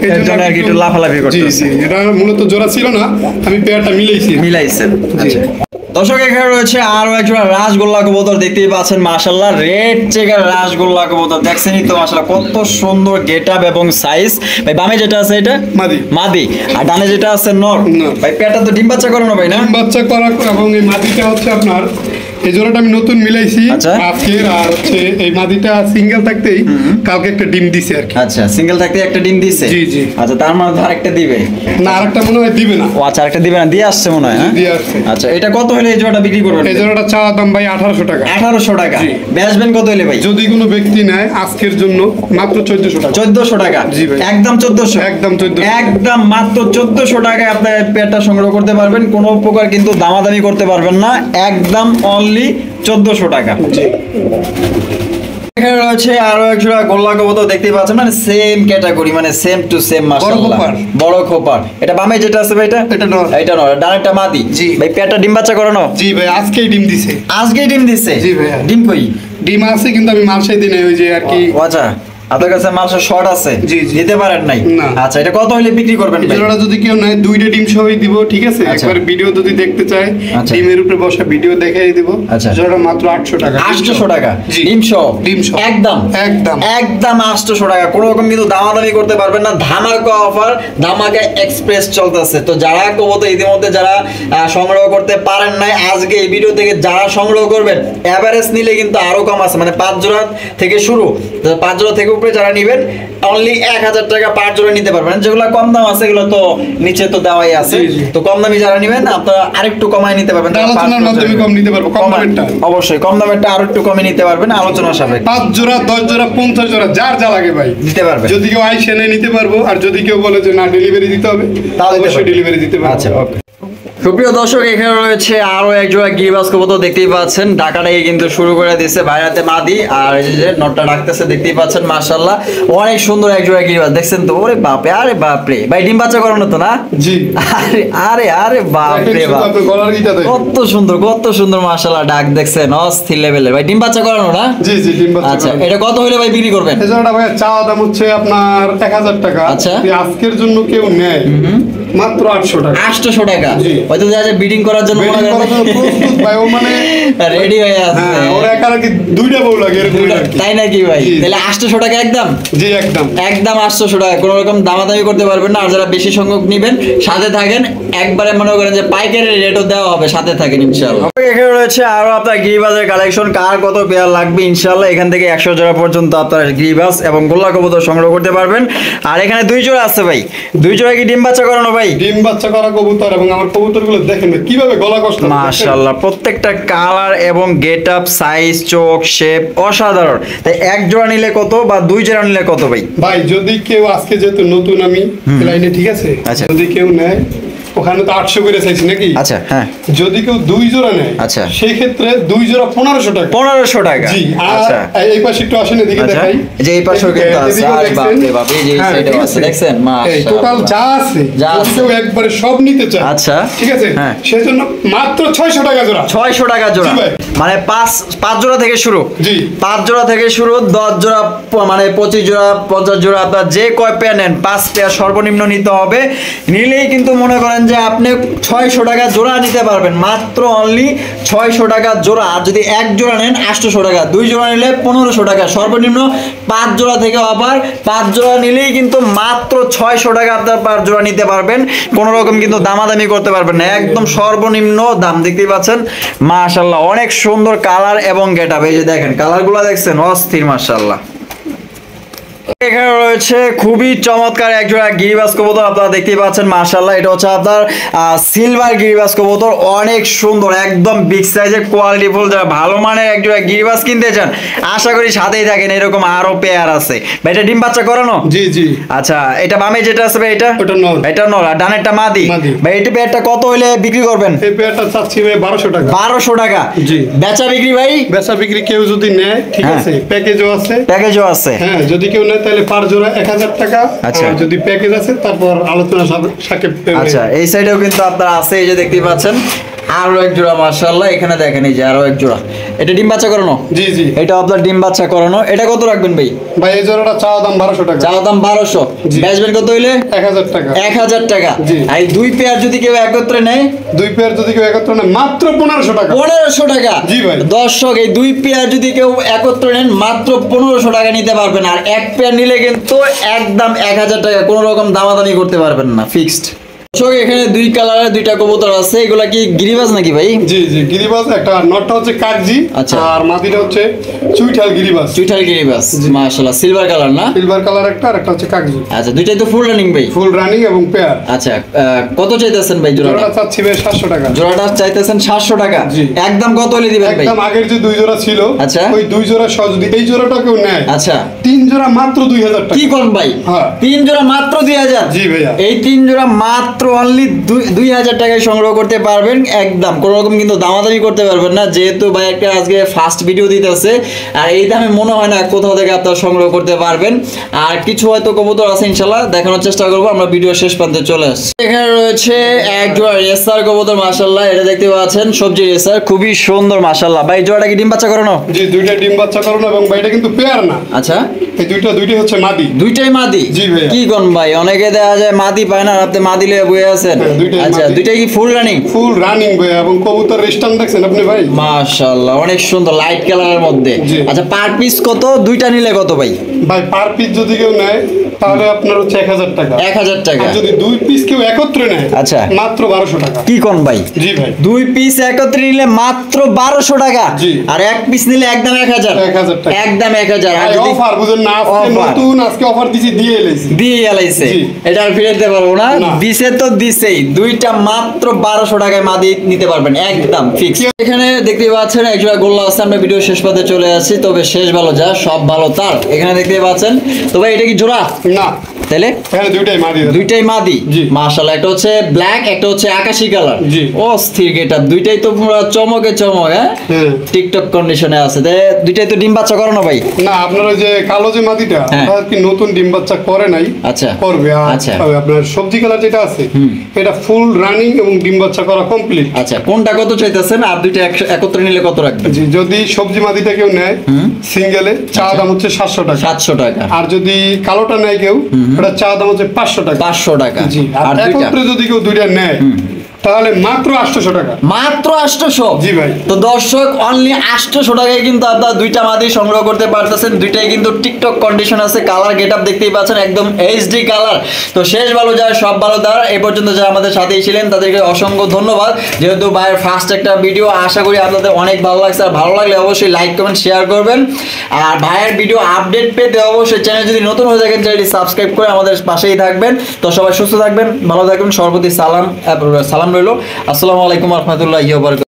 এর জন্য আর কি একটু লাফালাফি করতেছে। জি এটা মূলত জোড়া ছিল না, আমি পেয়ারটা মিলাইছি। মিলাইছেন। জি। আচ্ছা দর্শক এখানে রয়েছে আরো একজোড়া রাসগোল্লা কবুতর দেখতেই পাচ্ছেন মাশাআল্লাহ, রেড চেকার রাসগোল্লা কবুতর দেখছেনই তো মাশাআল্লাহ কত সুন্দর গেটআপ এবং সাইজ। ভাই বামে যেটা আছে এটা মাদি। মাদি, আর ডানে যেটা আছে নর। নর। ভাই পেয়ারটা তো ডিম বাচ্চা করানো ভাই না? বাচ্চা করা এবং এই মাদিটা হচ্ছে আপনার, এই জোড়াটা আমি নতুন মিলাইছি আচ্ছা। আজকের। আর হচ্ছে এই মাদিটা সিঙ্গেল থাকতেই কালকে একটা ডিম দিছে আর কি। আচ্ছা সিঙ্গেল থাকতে একটা ডিম দিছে? জি, জি। আচ্ছা তার মানে তো আরেকটা দিবে? না আরেকটা মনে হয় দিবে না। ও আচ্ছা আরেকটা দিবে না, দিয়ে আসছে মনে হয়। হ্যাঁ দিয়ে আসছে। আচ্ছা এটা কত হলে এই জোড়াটা বিক্রি করবেন? এই জোড়াটা চাওয়া দাম ভাই 1800 টাকা। 1800 টাকা? জি। বেচবেন কত হলে ভাই? যদি কোনো ব্যক্তি নেয় আজকের জন্য মাত্র 1400 টাকা। 1400 টাকা? জি ভাই। একদম 1400? একদম 1400। একদম মাত্র 1400 টাকায় আপনার পেয়ারটা সংগ্রহ করতে পারবেন, কোনো প্রকার কিন্তু দামাদামি করতে পারবেন না, একদম অনলি 1400 টাকা। জি। এখানে রয়েছে আরো এক জোড়া গোল্লা কবুতর দেখতেই পাচ্ছেন, মানে সেম ক্যাটাগরি, মানে সেম টু সেম মাশাআল্লাহ। খোপার। বড় খোপার। এটা বামে যেটা আছে ভাই এটা? এটা নর। এটা নর, ডানেরটা মাদি। জি। ভাই পেয়ারটা ডিম বাচ্চা করানো? জি ভাই আজকেই ডিম দিছে। আজকেই ডিম দিছে? জি ভাইয়া। ডিম কই? ডিম আছে কিন্তু আমি মাল সাইতে নেই, ওই যে আর কি। ও আচ্ছা আপনার কাছে মালসা শর্ট আছে? জি, জি। দিতে পারেন নাই? না। আচ্ছা এটা কত হলে বিক্রি করবেন ভাই? জোড়াটা যদি কেউ নেয় 2টা ডিম সহই দিব, ঠিক আছে? আচ্ছা। একবার ভিডিও যদি দেখতে চায় আচ্ছা। ডিমের উপরে বসা ভিডিও দেখাই দিব। আচ্ছা। জোড়াটা মাত্র 800 টাকা। 800 টাকা? জি। ডিম সহ? ডিম সহ। একদম একদম। একদম 800 টাকা, কোনো রকম কিন্তু দামাদামি করতে পারবেন না। ধামাকা অফার, ধামাকা এক্সপ্রেস চলতেছে। তো যারা কবুতর ইতিমধ্যে যারা সংগ্রহ করতে পারেন নাই, আজকে এই ভিডিও থেকে যারা সংগ্রহ করবেন এভারেজ নিলে কিন্তু আরো কম আছে, মানে 5 জোড়া থেকে শুরু, 5 জোড়া থেকে উপরে যারা নিবেন অনলি 1000 টাকা পার জোড়া নিতে পারবেন। যেগুলো কম দাম আছে এগুলো তো নিচে তো দেওয়াই আছে। জি, জি। তো কম দামি যারা নিবেন আপনারা আরেকটু কমায় নিতে পারবেন। আলোচনার মাধ্যমে কম নিতে পারবো, কম দামেরটা। অবশ্যই কম দামেরটা আরো একটু কমে নিতে পারবেন, আলোচনা সাপেক্ষে 5 জোড়া 10 জোড়া 50 জোড়া যার যা লাগে ভাই দিতে পারবেন। যদি কেউ আইসে নেয় নিতে পারবো, আর যদি কেউ বলে যে না ডেলিভারি দিতে হবে তাহলে দিতে অবশ্যই পারবো। ডেলিভারি দিতে পারবো। আচ্ছা ওকে। সুপ্রিয় দর্শক এখানে রয়েছে আরো এক জোড়া গিরিবাজ কবুতর দেখতেই পাচ্ছেন, ঢাকাটাই কিন্তু শুরু করে দিয়েছে ভাইরাতে মাদি, আর এই যে নটটা ডাকতেছে দেখতেই পাচ্ছেন মাশাআল্লাহ, অনেক সুন্দর এক জোড়া গিরিবাজ দেখছেন তো। ওরে বাপরে, আরে বাপরে ভাই ডিম বাচ্চা করানো তো না? জি। আরে আরে আরে বাপরে বাপ, আপনার গলার গিটা দেখেন। কত সুন্দর মাশাআল্লাহ ডাক দেখছেন, অস্থির লেভেলের। ভাই ডিম বাচ্চা করানো না? জি জি ডিম বাচ্চা আচ্ছা করানো। এটা কত হইলে ভাই বিক্রি করবেন? এই জোড়াটা ভাই চাওয়া দাম হচ্ছে আপনার 1000 টাকা। আচ্ছা। যদি আজকের জন্য কেউ নেয় মাত্র 800 টাকা। 800 টাকা? জি। হয়তো দেখা যায় বিডিং করার জন্য Wedding করার জন্য প্রস্তুত ভাই, ও মানে রেডি হয়ে আছে। হ্যাঁ, ওর একার কি 2টা বউ লাগে এরকম আর কি। তাই নাকি ভাই? জি। তাহলে 800 টাকা একদম? জি একদম। একদম 800 টাকা, কোনো রকম দামাদামি করতে পারবেন না। আর যারা বেশি সংখ্যক নেবেন সাথে থাকেন, একবারে মনে করেন যে পাইকারি রেটও দেওয়া হবে, সাথে থাকেন ইনশাআল্লাহ। এখানে রয়েছে আরো আপনার গিরিবাজের কালেকশন, কার কত পেয়ার লাগবে ইনশাআল্লাহ এখান থেকে 100 জোড়া পর্যন্ত আপনার গিরিবাজ এবং গোল্লা কবুতর সংগ্রহ করতে পারবেন। আর এখানে 2 জোড়া আছে ভাই, 2 জোড়া কি ডিম বাচ্চা করানো ভাই? ডিম বাচ্চা করা কবুতর, এবং আমার কবুতরগুলো দেখেন না কিভাবে গলা কষ্ট। মাশাআল্লাহ, প্রত্যেকটা কালার এবং গেটআপ, সাইজ, চোখ, শেপ অসাধারণ। তাই এক জোড়া নিলে কত বা দুই জোড়া নিলে কত ভাই? ভাই যদি কেউ আজকে যেহেতু নতুন আমি লাইনে, ঠিক আছে, আচ্ছা। যদি কেউ নেয়, ওখানে তো 800 করে চাইছি নাকি? আচ্ছা, হ্যাঁ। যদি কেউ 2 জোড়া নেয়, আচ্ছা, সেই ক্ষেত্রে 2 জোড়া 1500 টাকা। 1500 টাকা। জি। আচ্ছা, আর এই পাশে একটু আসেন, এদিকে আচ্ছা, দেখাই। যে এই পাশেও কিন্তু আছে। এদিকেও আরে দেখছেন? বাপ রে বাপ, এই যে এই হ্যাঁ, সাইডেও ঠিক আছে, আছে। দেখছেন? এই মাশাআল্লাহ, টোটাল যা আছে, যা আছে। কেউ একবারে সব নিতে চায়, আচ্ছা, ঠিক আছে, হ্যাঁ। সেজন্য মাত্র 600 টাকা জোড়া। 600 টাকা জোড়া। জি ভাই। মানে 5 জোড়া থেকে শুরু। জি। 5 জোড়া থেকে শুরু, 10 জোড়া, মানে 25 জোড়া, 50 জোড়া, আপনার যে কয় পেয়ার নেন 5 পেয়ার সর্বনিম্ন নিতে হবে। নিলেই কিন্তু মনে করেন যে আপনি 600 টাকা জোড়া নিতে পারবেন, মাত্র অনলি 600 টাকা জোড়া। আর যদি এক জোড়া নেন 800 টাকা, 2 জোড়া নিলে 1500 টাকা সর্বনিম্ন। 5 জোড়া থেকে আবার 5 জোড়া নিলেই কিন্তু মাত্র 600 টাকা আপনার পার জোড়া নিতে পারবেন। কোনো রকম কিন্তু দামাদামি করতে পারবেন না, একদম সর্বনিম্ন দাম। দেখতেই পাচ্ছেন, মাশাআল্লাহ, অনেক সুন্দর কালার এবং গেটআপ। এই যে দেখেন কালারগুলো, দেখছেন অস্থির, মাশাআল্লাহ। এখানে রয়েছে খুবই চমৎকার এক জোড়া গিরিবাজ কবুতর, আপনারা দেখতেই পাচ্ছেন, মাশাআল্লাহ। এটা হচ্ছে আপনার সিলভার গিরিবাজ কবুতর, অনেক সুন্দর, একদম বিগ সাইজের, কোয়ালিটিফুল। যারা ভালো মানের এক জোড়া গিরিবাজ কিনতে চান, আশা করি সাথেই থাকেন, এরকম আরো পেয়ার আছে। ভাই এটা ডিম বাচ্চা করানো? জি জি। আচ্ছা, এটা বামে যেটা আছে ভাই, এটা ওটা নর। এটা নর, আর ডানেরটা মাদি। মাদি। ভাই এই পেয়ারটা কত হইলে বিক্রি করবেন? এই পেয়ারটা চাচ্ছি ভাই 1200 টাকা। 1200 টাকা। জি। বেচা বিক্রি ভাই? বেচা বিক্রি কেউ যদি নেয়, ঠিক হ্যাঁ। আছে, প্যাকেজও আছে। প্যাকেজও আছে। হ্যাঁ, যদি কেউ নেয় তাহলে পার জোড়া 1000 টাকা। আচ্ছা। আর যদি প্যাকেজ আছে তারপর আলোচনা সাপেক্ষে payment। আচ্ছা, এই সাইডেও কিন্তু আপনার আছে, এই যে দেখতেই পাচ্ছেন আরো এক জোড়া, মাশাআল্লাহ। এখানে দেখেন, এই যে আরো এক জোড়া। এটা ডিম বাচ্চা করানো? জি জি। এটা আপনার ডিম বাচ্চা করানো। এটা কত রাখবেন ভাই? ভাই এই জোড়াটা চাওয়া দাম 1200 টাকা। চাওয়া দাম 1200। জি। বেচবেন কত হইলে? 1000 টাকা। 1000 টাকা। জি। আর এই দুই পেয়ার যদি কেউ একত্রে নেয়? 2 পেয়ার যদি কেউ একত্র নেয় মাত্র 1500 টাকা। 1500 টাকা। জি ভাই। দর্শক, এই দুই পেয়ার যদি কেউ একত্রে নেন মাত্র 1500 টাকা নিতে পারবেন। আর এক পেয়ার নিলে কিন্তু একদম 1000 টাকা, কোনো রকম দামাদামি করতে পারবেন না, ফিক্সড। দর্শক, এখানে দুই কালারের দুইটা কবুতর আছে। এগুলা কি গিরিবাজ নাকি ভাই? জি জি, গিরিবাজ। একটা নটটা হচ্ছে কাকজি, আচ্ছা। আর মাদিটা হচ্ছে চুইঠাল গিরিবাজ। চুইঠাল গিরিবাজ, মাশাআল্লাহ, সিলভার কালার না? সিলভার কালার একটা, আর একটা হচ্ছে কাকজি। আচ্ছা, দুইটাই তো ফুল রানিং ভাই? ফুল রানিং এবং পেয়ার। আচ্ছা, কত চাইতেছেন ভাই জোড়াটা? জোড়াটা চাচ্ছি ভাই 700 টাকা। জোড়াটা চাইতেছেন 700 টাকা। জি। একদম কত হলে দিবেন ভাই? একদম আগের যে 2 জোড়া ছিল, আচ্ছা। ওই 2 জোড়া সহ যদি এই জোড়াটা কেউ নেয়, আচ্ছা। 3 জোড়া মাত্র 2000 টাকা। কি করেন ভাই? হ্যাঁ। 3 জোড়া মাত্র 2000? জি ভাইয়া। এই 3 জোড়া মাত্র অনলি 2000 টাকায় সংগ্রহ করতে পারবেন। একদম কোনো রকম কিন্তু দামাদামি করতে পারবেন না, যেহেতু ভাই একটা আজকে ফার্স্ট ভিডিও দিতেছে। আর এই দামে মনে হয় না কোথাও থেকে আপনারা সংগ্রহ করতে পারবেন। আর কিছু হয়তো কবুতর আছে, ইনশাআল্লাহ দেখানোর চেষ্টা করবো। আমরা ভিডিও শেষ প্রান্তে চলে আসছি। এখানে রয়েছে এক জোড়া রেসার কবুতর, মাশাআল্লাহ। এটা দেখতে পাচ্ছেন, সবজি রেসার, খুবই সুন্দর, মাশাআল্লাহ। ভাই জোড়াটা কি ডিম বাচ্চা করানো? জি, দুইটা ডিম বাচ্চা করানো, এবং ভাইটা কিন্তু পেয়ার না। আচ্ছা, এই দুইটাই হচ্ছে মাদি। দুইটাই মাদি? জি ভাইয়া। কি কোন ভাই, অনেকে দেখা যায় মাদি পায় না, আর আপনি মাদি লয়ে বয়ে আছেন। হ্যাঁ, দুইটাই আচ্ছা, মাদি। দুইটাই কি ফুল রানিং? ফুল রানিং ভাই, এবং কবুতর রেস্টান দেখছেন আপনি ভাই? মাশাআল্লাহ, অনেক সুন্দর, লাইট কালারের মধ্যে। জি। আচ্ছা, পার পিস কত? দুইটা নিলে কত ভাই? ভাই পার পিস যদি কেউ নেয় তাহলে আপনার হচ্ছে 1000 টাকা। 1000 টাকা। আর যদি 2 পিস কেউ একত্রে নেয়, আচ্ছা, মাত্র 1200 টাকা। কি কোন ভাই? জি ভাই। 2 পিস একত্রে নিলে মাত্র 1200 টাকা। জি। আর এক পিস নিলে একদম 1000। 1000 টাকা। একদম 1000। আর যদি অফার বুঝেন না, আজকে Offer। নতুন, আজকে অফার দিছি, দিয়ে এলাইছি। দিয়ে গেলাইছে, জি। এটা আর ফিরে দিতে পারবো না। না। দিছে তো দিছেই, দুইটা মাত্র 1200 টাকায় মাদি নিতে পারবেন, একদম ফিক্স। এখানে দেখতে পাচ্ছেন একজোড়া গোল্লা আছে। আমরা ভিডিও শেষ পথে চলে আসছি, তবে শেষ ভালো যা সব ভালো তার। এখানে দেখতে পাচ্ছেন, তো ভাই এটা কি জোড়া? না, তাহলে এখানে দুইটাই মাদি আছে। দুইটাই মাদি। জি। মাশাআল্লাহ, একটা হচ্ছে ব্ল্যাক, একটা হচ্ছে আকাশী কালার। জি। অস্থির গেটআপ, দুইটাই তো পুরো চমকে চমক। হ্যাঁ, হ্যাঁ। টিকটক কন্ডিশনে আছে। দুইটাই তো ডিম বাচ্চা করানো ভাই? না, আপনার ওই যে কালো যে মাদিটা, হ্যাঁ। ওটা কি নতুন ডিম বাচ্চা করে নাই। আচ্ছা। করবে। আর আচ্ছা। আপনার সবজি কালার যেটা আছে, এটা ফুল রানিং এবং ডিম বাচ্চা করা কমপ্লিট। আচ্ছা, কোনটা কত চাইতেছেন? আর দুইটা একত্রে নিলে কত রাখবেন? জি, যদি সবজি মাদিটা কেউ নেয় সিঙ্গেলে, চা দাম হচ্ছে 700 টাকা। 700 টাকা। আর যদি কালোটা নেয় কেউ, ওটা চা দাম হচ্ছে 500 টাকা। 500 টাকা। জি। আর আর দুইটা একত্রে যদি কেউ দুইটা নেয়, তাহলে মাত্র 800 টাকা। মাত্র 800? জি ভাই। তো দর্শক অনলি 800 টাকায় কিন্তু আপনারা দুইটা মাদি সংগ্রহ করতে পারতেছেন। দুইটাই কিন্তু টিকটক কন্ডিশন আছে, কালার গেটআপ দেখতেই পাচ্ছেন একদম এইচডি কালার। তো শেষ ভালো যার সব ভালো তার, এই পর্যন্ত যারা আমাদের সাথেই ছিলেন তাদেরকে অসংখ্য ধন্যবাদ। যেহেতু ভাইয়ের ফার্স্ট একটা ভিডিও, আশা করি আপনাদের অনেক ভালো লাগছে। আর ভালো লাগলে অবশ্যই লাইক কমেন্ট শেয়ার করবেন। আর ভাইয়ের ভিডিও আপডেট পেতে অবশ্যই চ্যানেল যদি নতুন হয়ে থাকেন চ্যানেলটি সাবস্ক্রাইব করে আমাদের পাশেই থাকবেন। তো সবাই সুস্থ থাকবেন, ভালো থাকবেন, সর্বপ্রতি সালাম রইল। আসসালামু আলাইকুম ওয়া রাহমাতুল্লাহি ওয়া বারাকাতুহু।